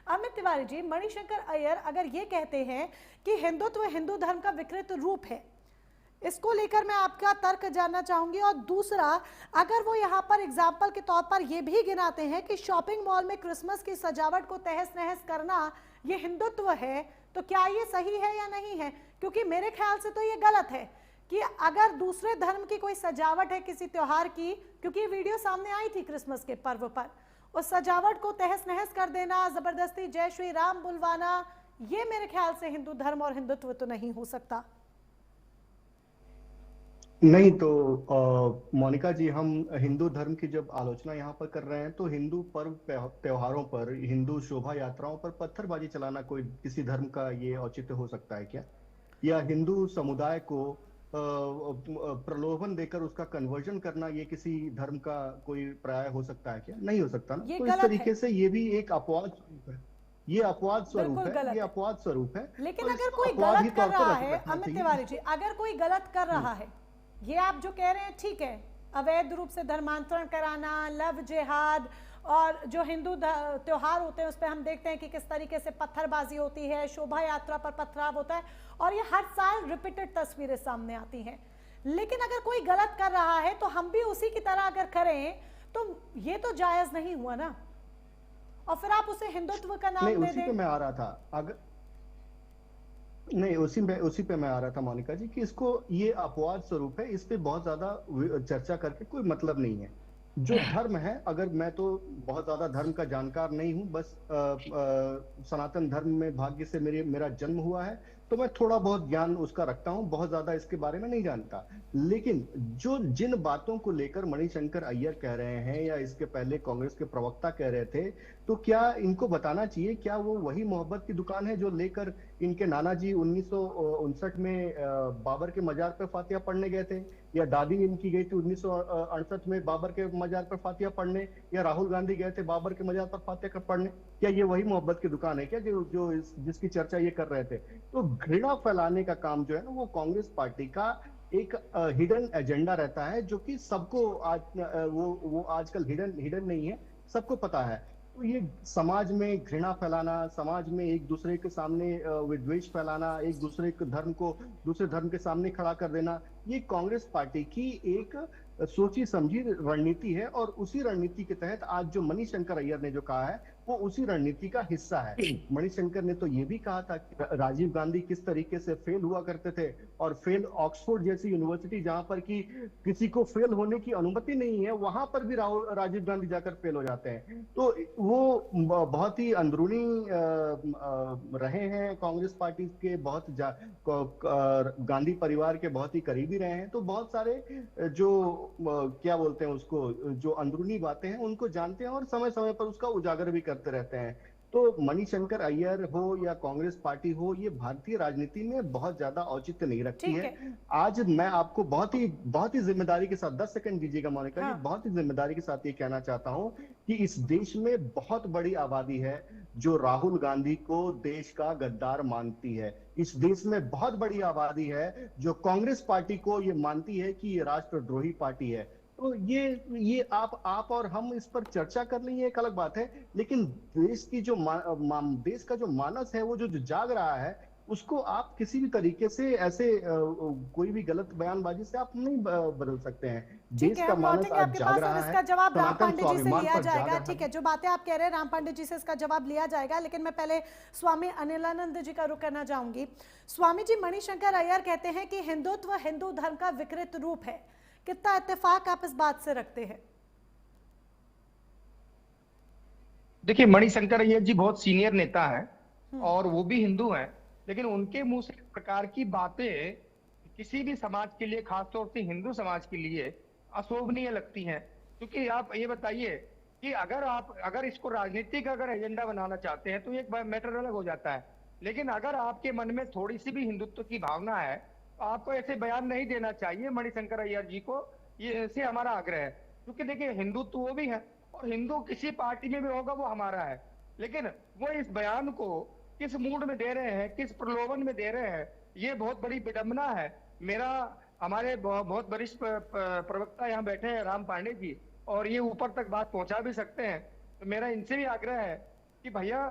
अमित तिवारी जी, मणिशंकर अय्यर अगर ये कहते हैं कि हिंदुत्व हिंदू धर्म का विकृत रूप है, इसको लेकर मैं आपका तर्क जानना चाहूंगी। और दूसरा, अगर वो यहाँ पर एग्जाम्पल के तौर पर ये भी गिनाते हैं कि शॉपिंग मॉल में क्रिसमस की सजावट को तहस नहस करना ये हिंदुत्व है, तो क्या ये सही है या नहीं है? क्योंकि मेरे ख्याल से तो ये गलत है कि अगर दूसरे धर्म की कोई सजावट है किसी त्योहार की, क्योंकि वीडियो सामने आई थी क्रिसमस के पर्व पर, उस सजावट को तहस नहस कर देना, जबरदस्ती जय श्री राम बुलवाना, ये मेरे ख्याल से हिंदू धर्म और हिंदुत्व तो नहीं हो सकता। नहीं तो मोनिका जी, हम हिंदू धर्म की जब आलोचना यहाँ पर कर रहे हैं तो हिंदू पर्व त्योहारों पर, हिंदू शोभा यात्राओं पर पत्थरबाजी चलाना कोई किसी धर्म का ये औचित्य हो सकता है क्या? या हिंदू समुदाय को प्रलोभन देकर उसका कन्वर्जन करना ये किसी धर्म का कोई पर्याय हो सकता है क्या? नहीं हो सकता ना। तो इस तरीके से ये भी एक अपवाद स्वरूप है, ये अपवाद स्वरूप है, ये अपवाद स्वरूप है। लेकिन अगर कोई गलत कर रहा है, अमित तिवारी जी, अगर कोई गलत कर रहा है, ये आप जो कह रहे हैं ठीक है, अवैध रूप से धर्मांतरण कराना, लव जिहाद और जो हिंदू त्योहार होते हैं उस पर हम देखते हैं कि किस तरीके से पत्थरबाजी होती है, शोभा यात्रा पर पथराव होता है और ये हर साल रिपीटेड तस्वीरें सामने आती हैं। लेकिन अगर कोई गलत कर रहा है तो हम भी उसी की तरह अगर करें तो ये तो जायज नहीं हुआ ना, और फिर आप उसे हिंदुत्व का नाम दे दें। उसी पे मैं आ रहा था, अगर नहीं उसी पे मैं आ रहा था मोनिका जी कि इसको ये अपवाद स्वरूप है, इस पे बहुत ज्यादा चर्चा करके कोई मतलब नहीं है। जो धर्म है, अगर मैं तो बहुत ज्यादा धर्म का जानकार नहीं हूं, बस सनातन धर्म में भाग्य से मेरा जन्म हुआ है, तो मैं थोड़ा बहुत ज्ञान उसका रखता हूं, बहुत ज्यादा इसके बारे में नहीं जानता। लेकिन जिन बातों को लेकर मणिशंकर अय्यर कह रहे हैं या इसके पहले कांग्रेस के प्रवक्ता कह रहे थे, तो क्या इनको बताना चाहिए, क्या वो वही मोहब्बत की दुकान है जो लेकर इनके नाना जी 1959 में बाबर के मजार पर फातिहा पढ़ने गए थे, या दादी इनकी गई थी 1968 में बाबर के मजार पर फातिहा पढ़ने, या राहुल गांधी गए थे बाबर के मजार पर फातिहा पढ़ने? क्या ये वही मोहब्बत की दुकान है क्या जो जिसकी चर्चा ये कर रहे थे? तो घृणा फैलाने का काम जो है ना, वो कांग्रेस पार्टी का एक हिडन एजेंडा रहता है, जो कि सबको वो आजकल हिडन नहीं है, सबको पता है। तो ये समाज में घृणा फैलाना, समाज में एक दूसरे के सामने विद्वेष फैलाना, एक दूसरे के धर्म को दूसरे धर्म के सामने खड़ा कर देना, ये कांग्रेस पार्टी की एक सोची समझी रणनीति है। और उसी रणनीति के तहत आज जो मणिशंकर अय्यर ने जो कहा है वो उसी रणनीति का हिस्सा है। मणिशंकर ने तो ये भी कहा था कि राजीव गांधी किस तरीके से फेल हुआ करते थे, और फेल ऑक्सफोर्ड जैसी यूनिवर्सिटी जहां पर कि किसी को फेल होने की अनुमति नहीं है, वहां पर भी राजीव गांधी जाकर फेल हो जाते हैं। तो वो बहुत ही अंदरूनी रहे हैं कांग्रेस पार्टी के, बहुत गांधी परिवार के बहुत ही करीबी रहे हैं। तो बहुत सारे जो क्या बोलते हैं उसको, जो अंदरूनी बातें हैं उनको जानते हैं और समय समय पर उसका उजागर भी करते रहते हैं। तो मणिशंकर अय्यर हो या कांग्रेस पार्टी हो, ये भारतीय राजनीति में बहुत ज्यादा औचित्य नहीं रखती है। आज मैं आपको बहुत ही जिम्मेदारी के साथ, 10 सेकंड दीजिएगा मोनिका जी, बहुत ही जिम्मेदारी के साथ ये कहना चाहता हूं कि इस देश में बहुत बड़ी आबादी है जो राहुल गांधी को देश का गद्दार मानती है। इस देश में बहुत बड़ी आबादी है जो कांग्रेस पार्टी को ये मानती है कि ये राष्ट्रद्रोही पार्टी है। तो ये आप और हम इस पर चर्चा कर लें, ये एक अलग बात है, लेकिन देश की जो देश का जो मानस है, वो जो जाग रहा है, उसको आप किसी भी तरीके से ऐसे कोई भी गलत बयानबाजी से आप नहीं बदल सकते हैं। देश का मानस आज जाग रहा है, इसका जवाब राम पांडे जी से लिया जाएगा। जागा ठीक है, जो बातें आप कह रहे हैं राम पांडे जी से इसका जवाब लिया जाएगा, लेकिन मैं पहले स्वामी अनिलानंद जी का रुख करना चाहूंगी। स्वामी जी, मणिशंकर अय्यर कहते हैं कि हिंदुत्व हिंदू धर्म का विकृत रूप है, कितना इत्तेफाक आप इस बात से रखते हैं? देखिए, मणिशंकर अय्यर जी बहुत सीनियर नेता हैं और वो भी हिंदू हैं, लेकिन उनके मुंह से इस प्रकार की बातें किसी भी समाज के लिए, खासतौर से हिंदू समाज के लिए अशोभनीय लगती हैं। क्योंकि आप ये बताइए कि अगर इसको राजनीतिक अगर एजेंडा बनाना चाहते हैं तो एक मैटर अलग हो जाता है, लेकिन अगर आपके मन में थोड़ी सी भी हिंदुत्व की भावना है तो आपको ऐसे बयान नहीं देना चाहिए मणिशंकर अय्यर जी को, ये से हमारा आग्रह है। क्योंकि देखिए, हिंदुत्व वो भी है और हिंदू किसी पार्टी में भी होगा वो हमारा है, लेकिन वो इस बयान को किस मूड में दे रहे हैं, किस प्रलोभन में दे रहे हैं, ये बहुत बड़ी विडंबना है। हमारे बहुत वरिष्ठ प्रवक्ता यहाँ बैठे हैं राम पांडे जी, और ये ऊपर तक बात पहुंचा भी सकते हैं। तो मेरा इनसे भी आग्रह है कि भैया,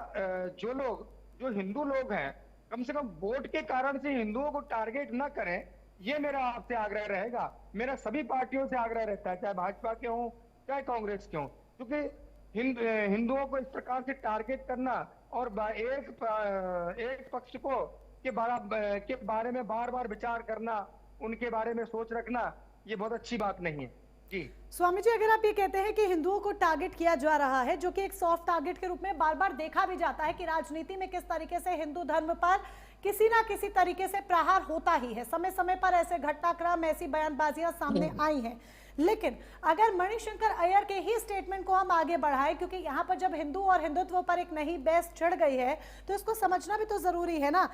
जो हिंदू लोग हैं, कम से कम वोट के कारण से हिंदुओं को टारगेट ना करें, ये मेरा आपसे आग्रह रहेगा। मेरा सभी पार्टियों से आग्रह रहता है, चाहे भाजपा के हों चाहे कांग्रेस के हों, क्योंकि हिंदुओं को इस प्रकार से टारगेट करना और एक पक्ष को के बारे में बार बार विचार करना, उनके बारे में सोच रखना, ये बहुत अच्छी बात नहीं है। जी स्वामी जी, अगर आप ये कहते हैं कि हिंदुओं को टारगेट किया जा रहा है, जो कि एक सॉफ्ट टारगेट के रूप में बार बार देखा भी जाता है कि राजनीति में किस तरीके से हिंदू धर्म पर किसी ना किसी तरीके से प्रहार होता ही है, समय समय पर ऐसे घटनाक्रम, ऐसी बयानबाजियां सामने आई हैं, लेकिन अगर मणिशंकर अय्यर के ही स्टेटमेंट को हम आगे बढ़ाएं, क्योंकि यहाँ पर जब हिंदू और हिंदुत्व पर एक नई बहस छिड़ गई है तो इसको समझना भी तो जरूरी है ना।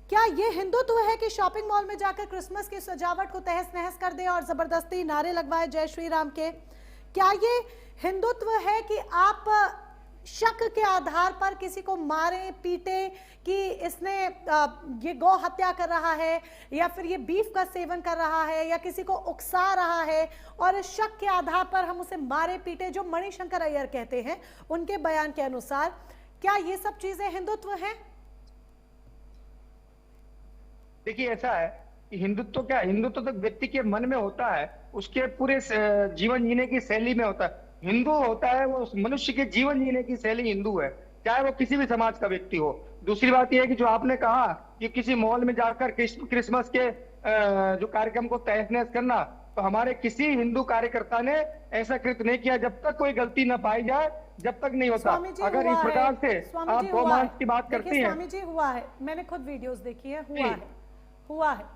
क्या ये हिंदुत्व है कि शॉपिंग मॉल में जाकर क्रिसमस की सजावट को तहस नहस कर दे और जबरदस्ती नारे लगवाए जय श्री राम के? क्या ये हिंदुत्व है कि आप शक के आधार पर किसी को मारे पीटे कि इसने ये गौ हत्या कर रहा है या फिर ये बीफ का सेवन कर रहा है या किसी को उकसा रहा है, और इस शक के आधार पर हम उसे मारे पीटे, जो मणिशंकर अय्यर कहते हैं उनके बयान के अनुसार, क्या ये सब चीजें हिंदुत्व हैं? देखिए ऐसा है कि हिंदुत्व क्या, हिंदुत्व तो व्यक्ति के मन में होता है, उसके पूरे जीवन जीने की शैली में होता है। हिंदू होता है वो मनुष्य के जीवन जीने की शैली हिंदू है, चाहे वो किसी भी समाज का व्यक्ति हो। दूसरी बात यह है कि जो आपने कहा कि किसी मॉल में जाकर क्रिसमस के जो कार्यक्रम को तहस नहस करना, तो हमारे किसी हिंदू कार्यकर्ता ने ऐसा कृत्य नहीं किया। जब तक कोई गलती न पाई जाए जब तक नहीं होता। अगर इस प्रकार से आप गौमांस की बात करती हैं, स्वामी जी हुआ है, मैंने खुद वीडियोस देखी है, हुआ है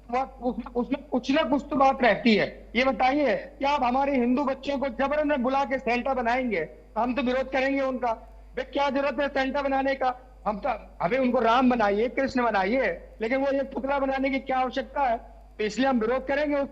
उसमें कुछ ना कुछ तो बात रहती है। ये बताइए कि आप हमारे हिंदू बच्चों को जबरन बुला के सेंटा बनाएंगे, हम तो विरोध करेंगे उनका। क्या जरूरत है सेंटा बनाने का? हम तो अभी उनको राम बनाइए, कृष्ण बनाइए, लेकिन वो एक पुतला बनाने की क्या आवश्यकता है? तो इसलिए हम विरोध करेंगे उस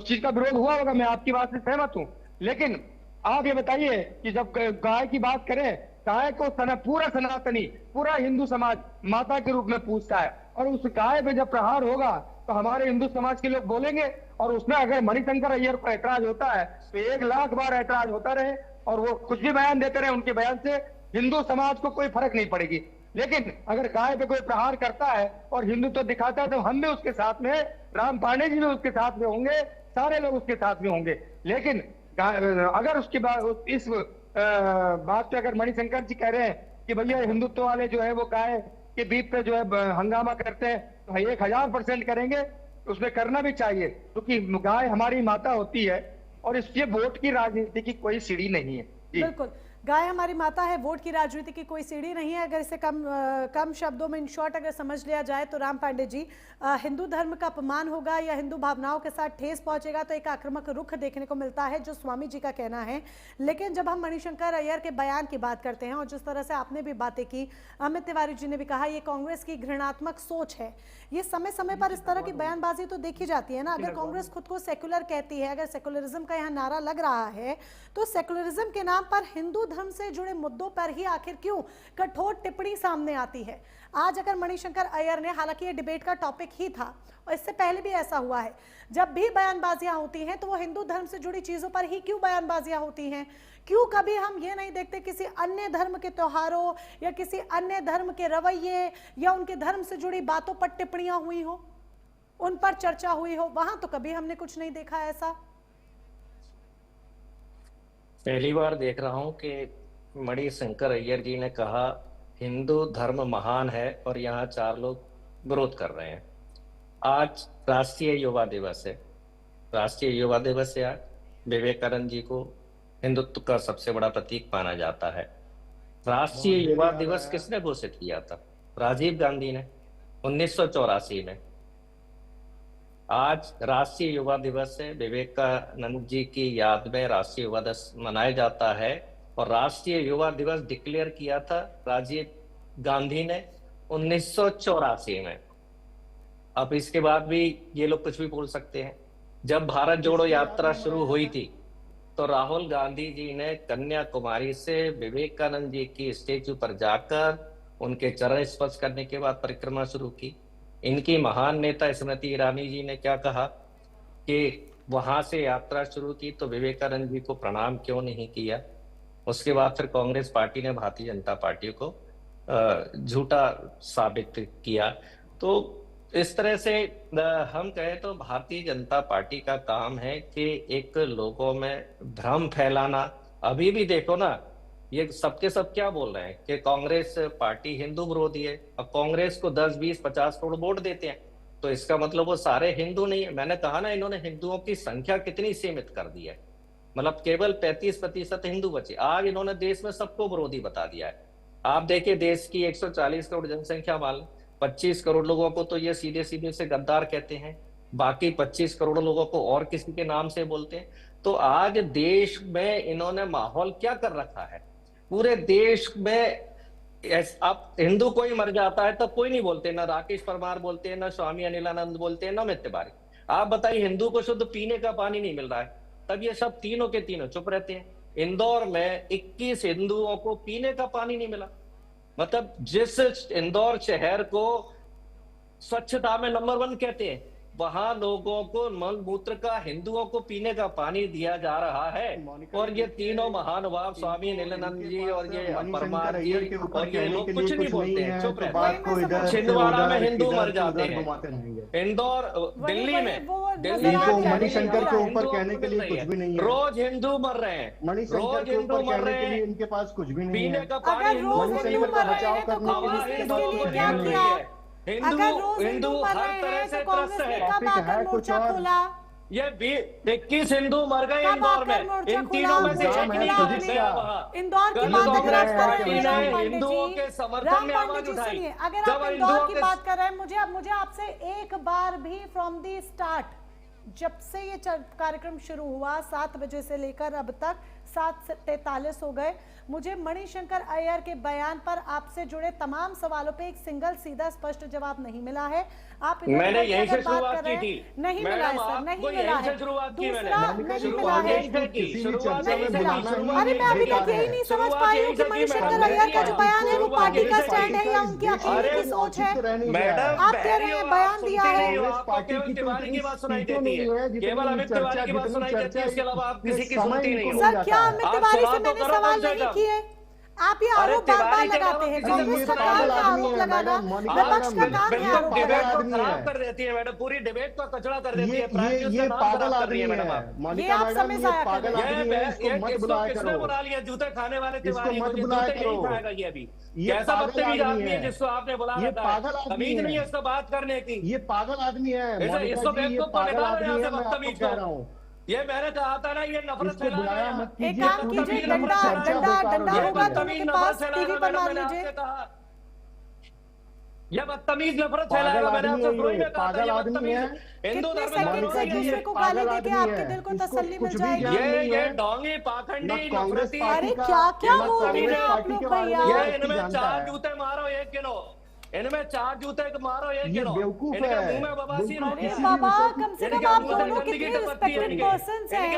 चीज का विरोध हुआ होगा, मैं आपकी बात से सहमत हूँ। लेकिन आप ये बताइए कि जब गाय की बात करें, गाय को पूरा सनातनी, पूरा हिंदू समाज माता के रूप में पूजता है, और उस गाय पे जब प्रहार होगा तो हमारे हिंदू समाज के लोग बोलेंगे, और उसमें अगर मणिशंकर अय्यर को ऐतराज होता है तो 1,00,000 बार ऐतराज होता रहे और वो कुछ भी बयान देते रहे, उनके बयान से हिंदू समाज को कोई फर्क नहीं पड़ेगी। लेकिन अगर गाय पे कोई प्रहार करता है और हिंदुत्व दिखाता है तो हम भी उसके साथ में, राम पांडे जी भी उसके साथ में होंगे, सारे लोग उसके साथ में होंगे। लेकिन अगर उसके बाद इस बात पे अगर मणिशंकर जी कह रहे हैं कि भैया हिंदुत्व वाले जो है वो गाय के बीच पे जो है हंगामा करते हैं, तो 1000% करेंगे, उसमें करना भी चाहिए, क्योंकि गाय हमारी माता होती है और इसलिए वोट की राजनीति की कोई सीढ़ी नहीं है। बिल्कुल, गाय हमारी माता है, वोट की राजनीति की कोई सीढ़ी नहीं है। अगर इसे कम शब्दों में इन शॉर्ट अगर समझ लिया जाए तो राम पांडे जी, हिंदू धर्म का अपमान होगा या हिंदू भावनाओं के साथ ठेस पहुंचेगा तो एक आक्रामक रुख देखने को मिलता है, जो स्वामी जी का कहना है। लेकिन जब हम मणिशंकर अय्यर के बयान की बात करते हैं, और जिस तरह से आपने भी बातें की, अमित तिवारी जी ने भी कहा, ये कांग्रेस की घृणात्मक सोच है। ये समय समय पर इस तरह की बयानबाजी तो देखी जाती है ना। अगर कांग्रेस खुद को सेक्युलर कहती है, अगर सेक्युलरिज्म का यहाँ नारा लग रहा है, तो सेक्युलरिज्म के नाम पर हिंदू धर्म से जुड़े मुद्दों पर ही आखिर क्यों कठोर टिप्पणी सामने आती है? आज अगर मणिशंकर अय्यर ने, हालांकि ये डिबेट का टॉपिक ही था और इससे पहले भी ऐसा हुआ है, जब भी बयानबाजियां होती हैं तो वो हिंदू धर्म से जुड़ी चीजों पर ही क्यों बयानबाजियां होती हैं? क्यों कभी हम ये नहीं देखते किसी अन्य धर्म के त्योहारों या किसी अन्य धर्म के रवैये या उनके धर्म से जुड़ी बातों पर टिप्पणियां हुई हो, उन पर चर्चा हुई हो? वहां तो कभी हमने कुछ नहीं देखा ऐसा। पहली बार देख रहा हूं कि मणिशंकर अय्यर जी ने कहा हिंदू धर्म महान है और यहाँ 4 लोग विरोध कर रहे हैं। आज राष्ट्रीय युवा दिवस है, राष्ट्रीय युवा दिवस से आज विवेकानंद जी को हिंदुत्व का सबसे बड़ा प्रतीक माना जाता है। राष्ट्रीय युवा दिवस किसने घोषित किया था? राजीव गांधी ने 1984 में। आज राष्ट्रीय युवा दिवस है, विवेकानंद जी की याद में राष्ट्रीय युवा दिवस मनाया जाता है, और राष्ट्रीय युवा दिवस डिक्लेयर किया था राजीव गांधी ने 1984 में। अब इसके बाद भी ये लोग कुछ भी बोल सकते हैं। जब भारत जोड़ो यात्रा शुरू हुई थी तो राहुल गांधी जी ने कन्याकुमारी से विवेकानंद जी की स्टेच्यू पर जाकर उनके चरण स्पर्श करने के बाद परिक्रमा शुरू की। इनकी महान नेता स्मृति ईरानी जी ने क्या कहा कि वहां से यात्रा शुरू की तो विवेकानंद जी को प्रणाम क्यों नहीं किया। उसके बाद फिर कांग्रेस पार्टी ने भारतीय जनता पार्टी को झूठा साबित किया। तो इस तरह से हम कहें तो भारतीय जनता पार्टी का काम है कि एक लोगों में भ्रम फैलाना। अभी भी देखो ना, ये सबके सब क्या बोल रहे हैं कि कांग्रेस पार्टी हिंदू विरोधी है, और कांग्रेस को 10, 20, 50 करोड़ वोट देते हैं, तो इसका मतलब वो सारे हिंदू नहीं है। मैंने कहा ना, इन्होंने हिंदुओं की संख्या कितनी सीमित कर दी है, मतलब केवल 35% हिंदू बचे। आज इन्होंने देश में सबको विरोधी बता दिया है। आप देखिए, देश की 140 करोड़ जनसंख्या मान, 25 करोड़ लोगों को तो ये सीधे सीधे से गद्दार कहते हैं, बाकी 25 करोड़ लोगों को और किसी के नाम से बोलते हैं। तो आज देश में इन्होंने माहौल क्या कर रखा है, पूरे देश में अब हिंदू कोई मर जाता है तब कोई नहीं बोलते, ना राकेश परमार बोलते हैं, ना स्वामी अनिलानंद बोलते हैं, ना अमित तिवारी। आप बताइए, हिंदू को शुद्ध पीने का पानी नहीं मिल रहा है, तब ये सब तीनों के तीनों चुप रहते हैं। इंदौर में 21 हिंदुओं को पीने का पानी नहीं मिला। मतलब जिस इंदौर शहर को स्वच्छता में नंबर 1 कहते हैं, वहां लोगों को मल मूत्र का, हिंदुओं को पीने का पानी दिया जा रहा है। और ये तीनों महानुभाव स्वामी नीलानंद जी और ये परमार जी और ये लोग कुछ नहीं बोलते हैं, चुप रहते हैं। छिंदवाड़ा में हिंदू मर जाते हैं, इंदौर, दिल्ली में मणिशंकर के ऊपर कहने के लिए कुछ भी नहीं है। रोज हिंदू मर रहे हैं, रोज हिंदू मर रहे हैं, इनके पास कुछ भी नहीं पीने है। का पानी मणिशंकर का बचाव करने के लिए हिंदू हर तरह से त्रस्त है। ये 21 हिंदू मर गए इंदौर में, इन तीनों में से एक नहीं गया वहां। इंदौर की बात अगर आप कर रहे हैं हिंदुओं के समर्थन में आवाज उठाई। अगर आप इंदौर की बात कर रहे हैं, मुझे आपसे एक बार भी फ्रॉम दी स्टार्ट, जब से ये कार्यक्रम शुरू हुआ 7 बजे से लेकर अब तक 7:43 हो गए, मुझे मणिशंकर अय्यर के बयान पर आपसे जुड़े तमाम सवालों पे एक सिंगल सीधा स्पष्ट जवाब नहीं मिला है। आप मैंने यही से शुरुआत की थी, नहीं मिला है सर, नहीं मिला है। दूसरा नहीं मिला है। अरे मैं अभी तक यही नहीं समझ पाई हूँ कि मणिशंकर अय्यर का जो बयान है वो पार्टी का स्टैंड है या उनकी अपनी की सोच है। आप कह रहे हैं बयान दिया है, केवल तिवारी की बात सुनाई देती है, केवल अमित तिवारी की बात सुनाई देती है, इसके अलावा आप किसी की सुनती नहीं। सर क्या अमित तिवारी से मैंने सवाल नहीं किए? आप ये आरोप बार-बार लगाते हैं। कांग्रेस का काम है आरोप लगाना, विपक्ष का काम है आरोप लगाना। खराब कर देती है मैडम, पूरी डिबेट को कचरा कर देती है। ये पागल आदमी है मैडम। ये आप समय से आया कर रहे हैं। किसने बुला लिया जूते खाने वाले तिवारी को? जूते खाएगा ये अभी। कैसा बदतमीज आदमी है जिसको आपने बुला रखा है? तमीज नहीं है इसको बात करने की। ये पागल आदमी है। इसको बेवकूफ को निकालो यहाँ से, बदतमीज को। ये मैंने कहा था ना, ये नफरत फैला रहा है। एक काम कीजिए, डंडा होगा तो उनके पास टीवी पर मार लीजिए। ये बदतमीज नफरत फैलाएगा, मैंने आपसे शुरू में कहा था, ये बदतमीज हिंदू कितने सेकंड से दूसरे को गाली देके आपके दिल को तसल्ली मिल जाएगी? ये डोंगी, पाखंडी, नफरती। अरे क्या बोल रहे हैं आप लोग भैया? ये इनमें 4 जूते मारो 1 किलो, इनमें 4 जूते मारो 1 किलो। इनके मुंह में बवासीर होती है। बाबा कम से कम आप दोनों कितने रिस्पेक्टेड पर्संस हैं।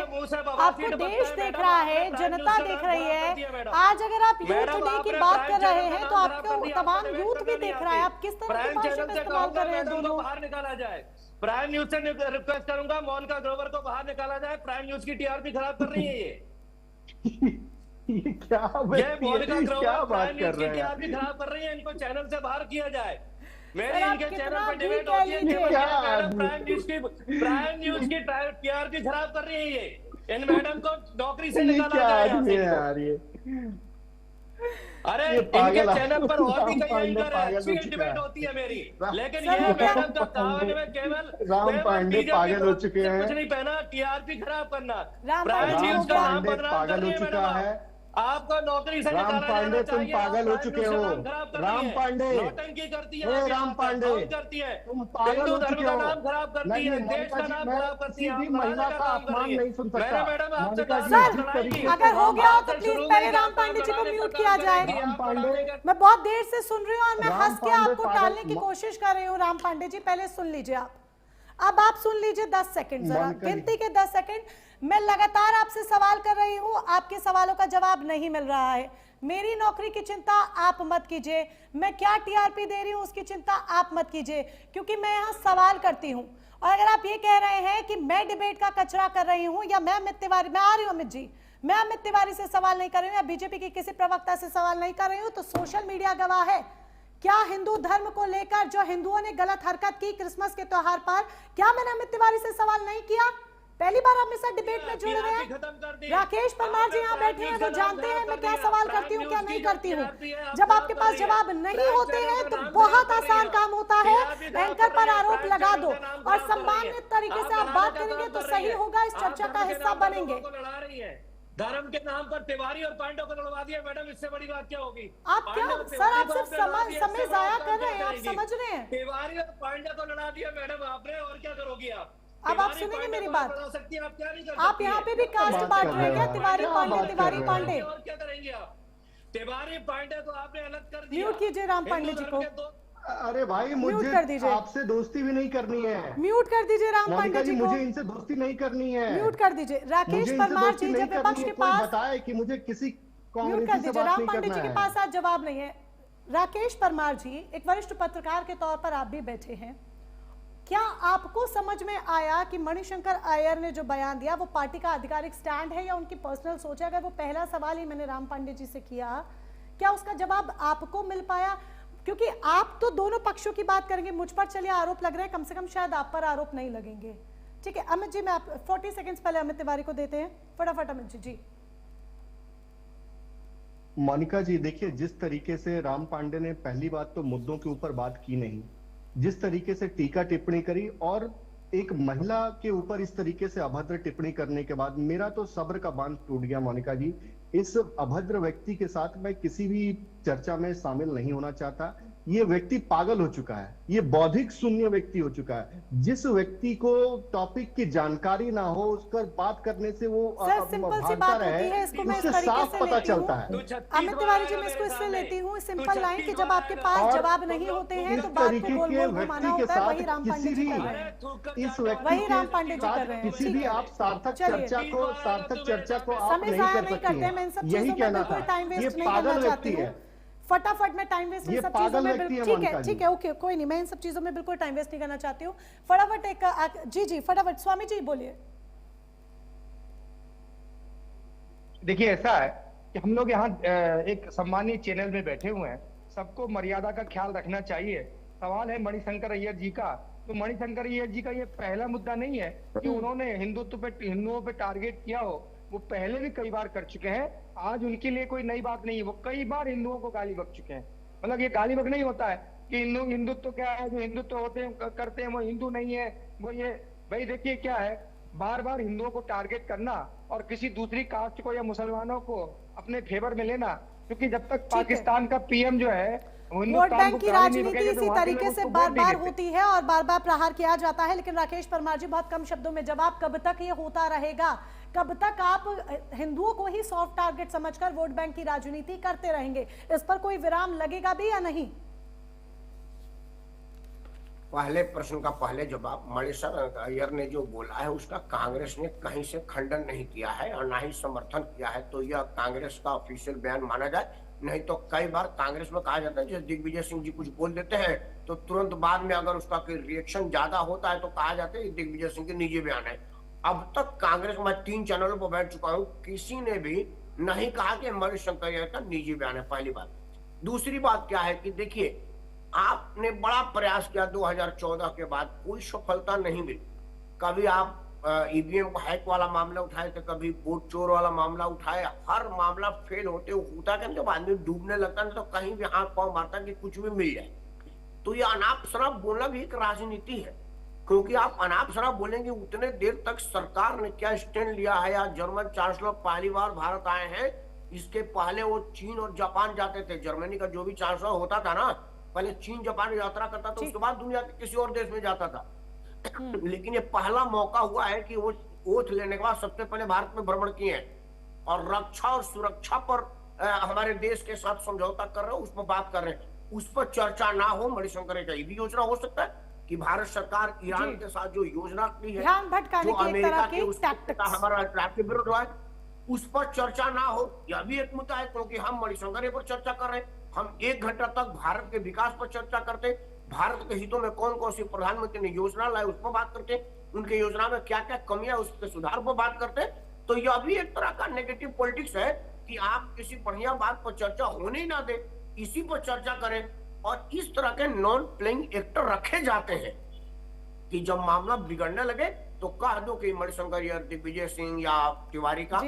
आपको देश देख रहा है, जनता देख रही है। आज अगर आप यूथ डे की बात कर रहे हैं तो आपको तमाम यूथ भी देख रहा है। आप किस तरह की भाषा का इस्तेमाल कर रहे हैं दोनों? बाहर निकाला जाए। प्राइम न्यूज से रिक्वेस्ट करूंगा, मोनिका ग्रोवर को बाहर निकाला जाए। प्राइम न्यूज की टीआरपी खराब कर रही है ये। ये क्या मोनिका ग्रोवर बात कर रहे हैं? टीआरपी खराब कर रही है, इनको चैनल से बाहर किया जाए। मेरे इनके चैनल पर डिबेट होती है कि प्राइम न्यूज की टीआरपी खराब कर रही है ये। इन मैडम को नौकरी से निकाला जाए। अरे इनके चैनल पर और भी कई डिबेट होती है मेरी, लेकिन ये मैडम का काम में केवल राम पांडे पागल हो चुके हैं। कुछ नहीं पहना, टीआरपी खराब करना। प्राइम न्यूज का नाम पागल हो चुका है। आपको नौकरी से राम पांडे तुम पागल हो चुके हो। राम पांडे, नौटंकी करती है, राम पांडे करती है, तुम पागल हो चुके हो। नाम खराब करती है, देश का नाम खराब करती है। महिला का अपमान नहीं सुन सकता। मैडम आपसे सर अगर हो गया हो तो प्लीज पहले राम पांडे जी को म्यूट किया जाए। मैं बहुत देर से सुन रही हूँ और मैं हंस के आपको टालने की कोशिश कर रही हूँ। राम पांडे जी पहले सुन लीजिए आप, अब आप सुन लीजिए 10 सेकंड, जरा गिनती के 10 सेकंड। मैं लगातार आपसे सवाल कर रही हूं, आपके सवालों का जवाब नहीं मिल रहा है। मेरी नौकरी की चिंता आप मत कीजिए, मैं क्या टीआरपी दे रही हूं उसकी चिंता आप मत कीजिए, क्योंकि मैं यहां सवाल करती हूं। और अगर आप ये कह रहे हैं कि मैं डिबेट का कचरा कर रही हूं या मैं अमित तिवारी, मैं आ रही हूं अमित जी, मैं अमित तिवारी से सवाल नहीं कर रही हूं या बीजेपी के किसी प्रवक्ता से सवाल नहीं कर रही हूं, तो सोशल मीडिया गवाह है। क्या हिंदू धर्म को लेकर जो हिंदुओं ने गलत हरकत की क्रिसमस के त्योहार पर, क्या मैंने अमित तिवारी से सवाल नहीं किया? पहली बार आप मेरे साथ डिबेट में जुड़ रहे हैं। राकेश परमार जी यहाँ बैठे हैं तो जानते हैं मैं क्या सवाल करती हूँ क्या नहीं करती हूँ। जब आपके पास जवाब नहीं होते हैं तो बहुत आसान काम होता है, एंकर पर आरोप लगा दो और सम्मानित तरीके से आप बात करेंगे तो सही होगा, इस चर्चा का हिस्सा बनेंगे। धर्म के नाम पर तिवारी और पांडे को लड़वा दिया मैडम, इससे बड़ी बात क्या होगी? आप क्या सर, आप सिर्फ समय जाया कर रहे हैं, आप समझ रहे हैं? तिवारी और पांडे को लड़ा दिया मैडम आपने, और क्या करोगी आप? अब आप सुनेंगे मेरी बात। आप यहाँ पे भी कास्ट बांट रहे हैं क्या? तिवारी पांडे, तिवारी पांडे, और क्या करेंगे आप? तिवारी पांडे को आपने अलग कर दिया। म्यूट कीजिए राम पांडे जी को। अरे भाई, म्यूट मुझे कर दीजिए। आपसे दोस्ती भी नहीं करनी है। म्यूट कर दीजिए राम मोनिका पांडे जी, जी को। मुझे इनसे दोस्ती नहीं करनी है। म्यूट कर दीजिए। राकेश मुझे इनसे परमार दोस्ती जी, नहीं जब विपक्ष करनी के है। कोई पास बताए कि मुझे किसी म्यूट कर कांग्रेसी से दीजिए। बात राम नहीं पांडे करना जी के है। पास आज जवाब नहीं है। राकेश परमार जी, एक वरिष्ठ पत्रकार के तौर पर आप भी बैठे हैं, क्या आपको समझ में आया कि मणिशंकर अय्यर ने जो बयान दिया वो पार्टी का आधिकारिक स्टैंड है या उनकी पर्सनल सोच है? अगर वो पहला सवाल ही मैंने राम पांडे जी से किया, क्या उसका जवाब आपको मिल पाया? क्योंकि आप तो दोनों पक्षों की बात करेंगे, मुझ पर चलिए आरोप लग रहे हैं, कम से कम शायद आप पर आरोप नहीं लगेंगे। ठीक है अमित जी, मैं आप 40 सेकंड्स पहले अमित तिवारी को देते हैं, फटाफट अमित जी। जी मोनिका जी, देखिए, जिस तरीके से राम पांडे ने पहली बात तो मुद्दों के ऊपर बात की नहीं, जिस तरीके से टीका टिप्पणी करी और एक महिला के ऊपर इस तरीके से अभद्र टिप्पणी करने के बाद मेरा तो सब्र का बांध टूट गया। मोनिका जी, इस अभद्र व्यक्ति के साथ मैं किसी भी चर्चा में शामिल नहीं होना चाहता। ये व्यक्ति पागल हो चुका है, ये बौद्धिक शून्य व्यक्ति हो चुका है। जिस व्यक्ति को टॉपिक की जानकारी ना हो, उसका बात करने से वो सिंपल सी बात होती है, इसको मैं इस उससे तरीके साफ से पता लेती चलता हूँ। है। अमित तिवारी जी, मैं इसको इससे लेती हूँ सिंपल लाइन कि जब आपके पास जवाब नहीं होते हैं तो बात को गोल गोल घुमाना होता है। वही राम पांडे जी कर रहे हैं, इस व्यक्ति वही राम पांडे जी कर रहे हैं। किसी भी आप सार्थक चर्चा को आप समय नहीं जाया कर नहीं करते हैं। मैं इन सब सकती। यही चीजों में कहना बिल्कुल था। टाइम ये वेस्ट नहीं करना पागल चाहती व्यक्ति हूँ। है। फटाफट मैं टाइम वेस्ट इन ये सब चीजों पागल में व्यक्ति है, ठीक है मोनिका जी। ठीक है, ओके, कोई नहीं, मैं इन सब चीजों में बिल्कुल टाइम वेस्ट नहीं करना चाहती हूँ। फटाफट एक जी जी फटाफट स्वामी जी बोलिए। देखिए, ऐसा है कि हम लोग यहाँ एक सम्मानित चैनल में बैठे हुए हैं, सबको मर्यादा का ख्याल रखना चाहिए। सवाल है मणिशंकर अय्यर जी का, तो मणिशंकर अय्यर जी का ये पहला मुद्दा नहीं है कि उन्होंने हिंदुओं पे टारगेट किया हो। वो पहले भी कई बार कर चुके हैं, आज उनके लिए कोई नई बात नहीं है। वो कई बार हिंदुओं को गाली बक चुके हैं। मतलब ये गाली बक नहीं होता है कि हिंदुत्व क्या है, जो हिंदुत्व करते हैं वो हिंदू नहीं है, वो ये। भाई देखिए क्या है, बार बार हिंदुओं को टारगेट करना और किसी दूसरी कास्ट को या मुसलमानों को अपने फेवर में लेना, क्योंकि जब तक पाकिस्तान का पीएम जो है वोट बैंक की राजनीति इसी तरीके से बार बार होती है और बार बार प्रहार किया जाता है। लेकिन राकेश परमार जी, बहुत कम शब्दों में जवाब, कब तक ये होता रहेगा? कब तक आप हिंदुओं को ही सॉफ्ट टारगेट समझकर वोट बैंक की राजनीति करते रहेंगे? इस पर कोई विराम लगेगा भी या नहीं? पहले प्रश्न का पहले जवाब, मणिशंकर अय्यर ने जो बोला है उसका कांग्रेस ने कहीं से खंडन नहीं किया है और ना ही समर्थन किया है, तो यह कांग्रेस का ऑफिशियल बयान माना जाए। नहीं तो कई बार कांग्रेस में कहा जाता है, जैसे दिग्विजय सिंह जी कुछ बोल देते हैं तो तुरंत बाद में अगर उसका कोई रिएक्शन ज्यादा होता है तो कहा जाता है दिग्विजय सिंह के निजी बयान है। अब तक कांग्रेस में 3 चैनलों पर बैठ चुका हूं, किसी ने भी नहीं कहा कि मणिशंकर अय्यर का निजी बयान है, पहली बात। दूसरी बात क्या है कि देखिए, आपने बड़ा प्रयास किया 2014 के बाद, कोई सफलता नहीं मिली। कभी आप ईवीएम हैक वाला मामला उठाए थे, कभी वोट चोर वाला मामला उठाए, हर मामला फेल होते होता है। जब आदमी डूबने लगता है तो कहीं भी हाथ पांव मारता है कि कुछ भी मिल जाए। तो ये अनाप शनाप बोलना भी एक राजनीति है, क्योंकि आप अनाप शनाप बोलेंगे उतने देर तक सरकार ने क्या स्टैंड लिया है। या जर्मन चांसलर पहली बार भारत आए हैं, इसके पहले वो चीन और जापान जाते थे। जर्मनी का जो भी चांसलर होता था ना, पहले चीन जापान यात्रा करता था, उसके बाद दुनिया के किसी और देश में जाता था। लेकिन ये पहला मौका हुआ है कि वो ओथ लेने के बाद सबसे पहले भारत में भ्रमण किए हैं और रक्षा और सुरक्षा पर हमारे देश के साथ समझौता कर रहे हैं, उस पर बात कर रहे हैं। उस पर चर्चा ना हो, मणिशंकर का ये भी योजना हो सकता है कि भारत सरकार ईरान के साथ जो योजना की है, जो अमेरिका के उसका हमारा के विरुद्ध है, उस पर चर्चा ना हो, यह भी एक मुद्दा है। क्योंकि हम मणिशंकर पर चर्चा कर रहे हैं, हम 1 घंटा तक भारत के विकास पर चर्चा करते, भारत के हितों में कौन कौन सी प्रधानमंत्री ने योजना लाई उस पर बात करते, उनके योजना में क्या क्या कमियां उसके सुधार पर बात करते। तो यह भी एक तरह का नेगेटिव पॉलिटिक्स है कि आप किसी बढ़िया बात पर चर्चा होने ही ना दे, इसी पर चर्चा करें। और इस तरह के नॉन प्लेइंग एक्टर रखे जाते हैं कि जब मामला बिगड़ने लगे तो कह दो कि मणिशंकर अय्यर, दिग्विजय सिंह या तिवारी का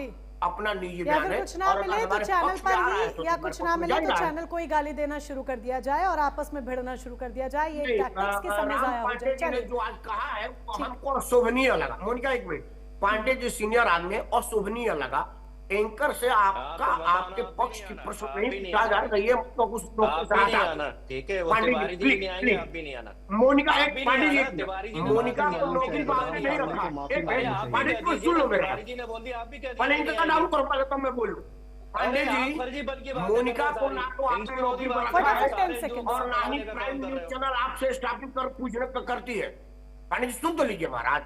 अपना निजी बयान है, कुछ ना मिले तो चैनल पर ही, या कुछ ना मिले तो चैनल को ही गाली देना शुरू कर दिया जाए और आपस में भिड़ना शुरू कर दिया जाए। ये टैक्टिक्स की समय जाया हो जाए। चलिए, जो आज कहा है वो हमको शोभनीय लगा। मोनिका एक मिनट, पांडे जी सीनियर आदमी है और शोभनीय लगा। एंकर से आपका आपके पक्ष की प्रश्न नहीं पूछा जा रहा है, ये तो कुछ ठीक है, वो तिवारी जी नहीं आएंगे, आप भी नहीं आना। मोनिका एक पांडे जी, मोनिका को नौकरी बात नहीं रखा, एक पांडे जी सुन लो मेरा, पहले इनका नाम करो, पहले तो मैं बोलूं। पांडे जी, मोनिका को ना तो आप विरोधी बनाता है और ना ही प्राइम न्यूज चैनल आपसे स्टॉपिंग कर पूछने पर करती है। पांडे जी सुन तो लीजिए महाराज,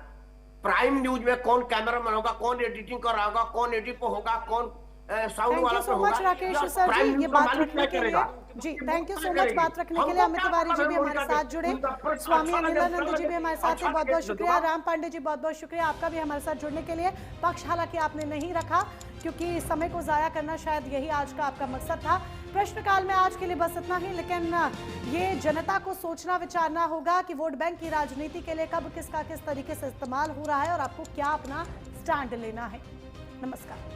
प्राइम न्यूज में कौन कैमरामैन होगा, कौन एडिटिंग कर रहा होगा, कौन एडिट पे होगा, कौन साउंड वाला पे होगा। राकेश सर जी, ये बात रखने के लिए जी थैंक यू सो मच। बात रखने के लिए अमित तिवारी जी भी हमारे साथ जुड़े, स्वामी अनिलानंद जी भी हमारे साथ हैं, बहुत बहुत शुक्रिया। राम पांडे जी बहुत बहुत शुक्रिया आपका भी हमारे साथ जुड़ने के लिए। पक्ष हालांकि आपने नहीं रखा क्योंकि समय को जाया करना शायद यही आज का आपका मकसद था। प्रश्नकाल में आज के लिए बस इतना ही, लेकिन ये जनता को सोचना विचारना होगा कि वोट बैंक की राजनीति के लिए कब किसका किस तरीके से इस्तेमाल हो रहा है और आपको क्या अपना स्टैंड लेना है। नमस्कार।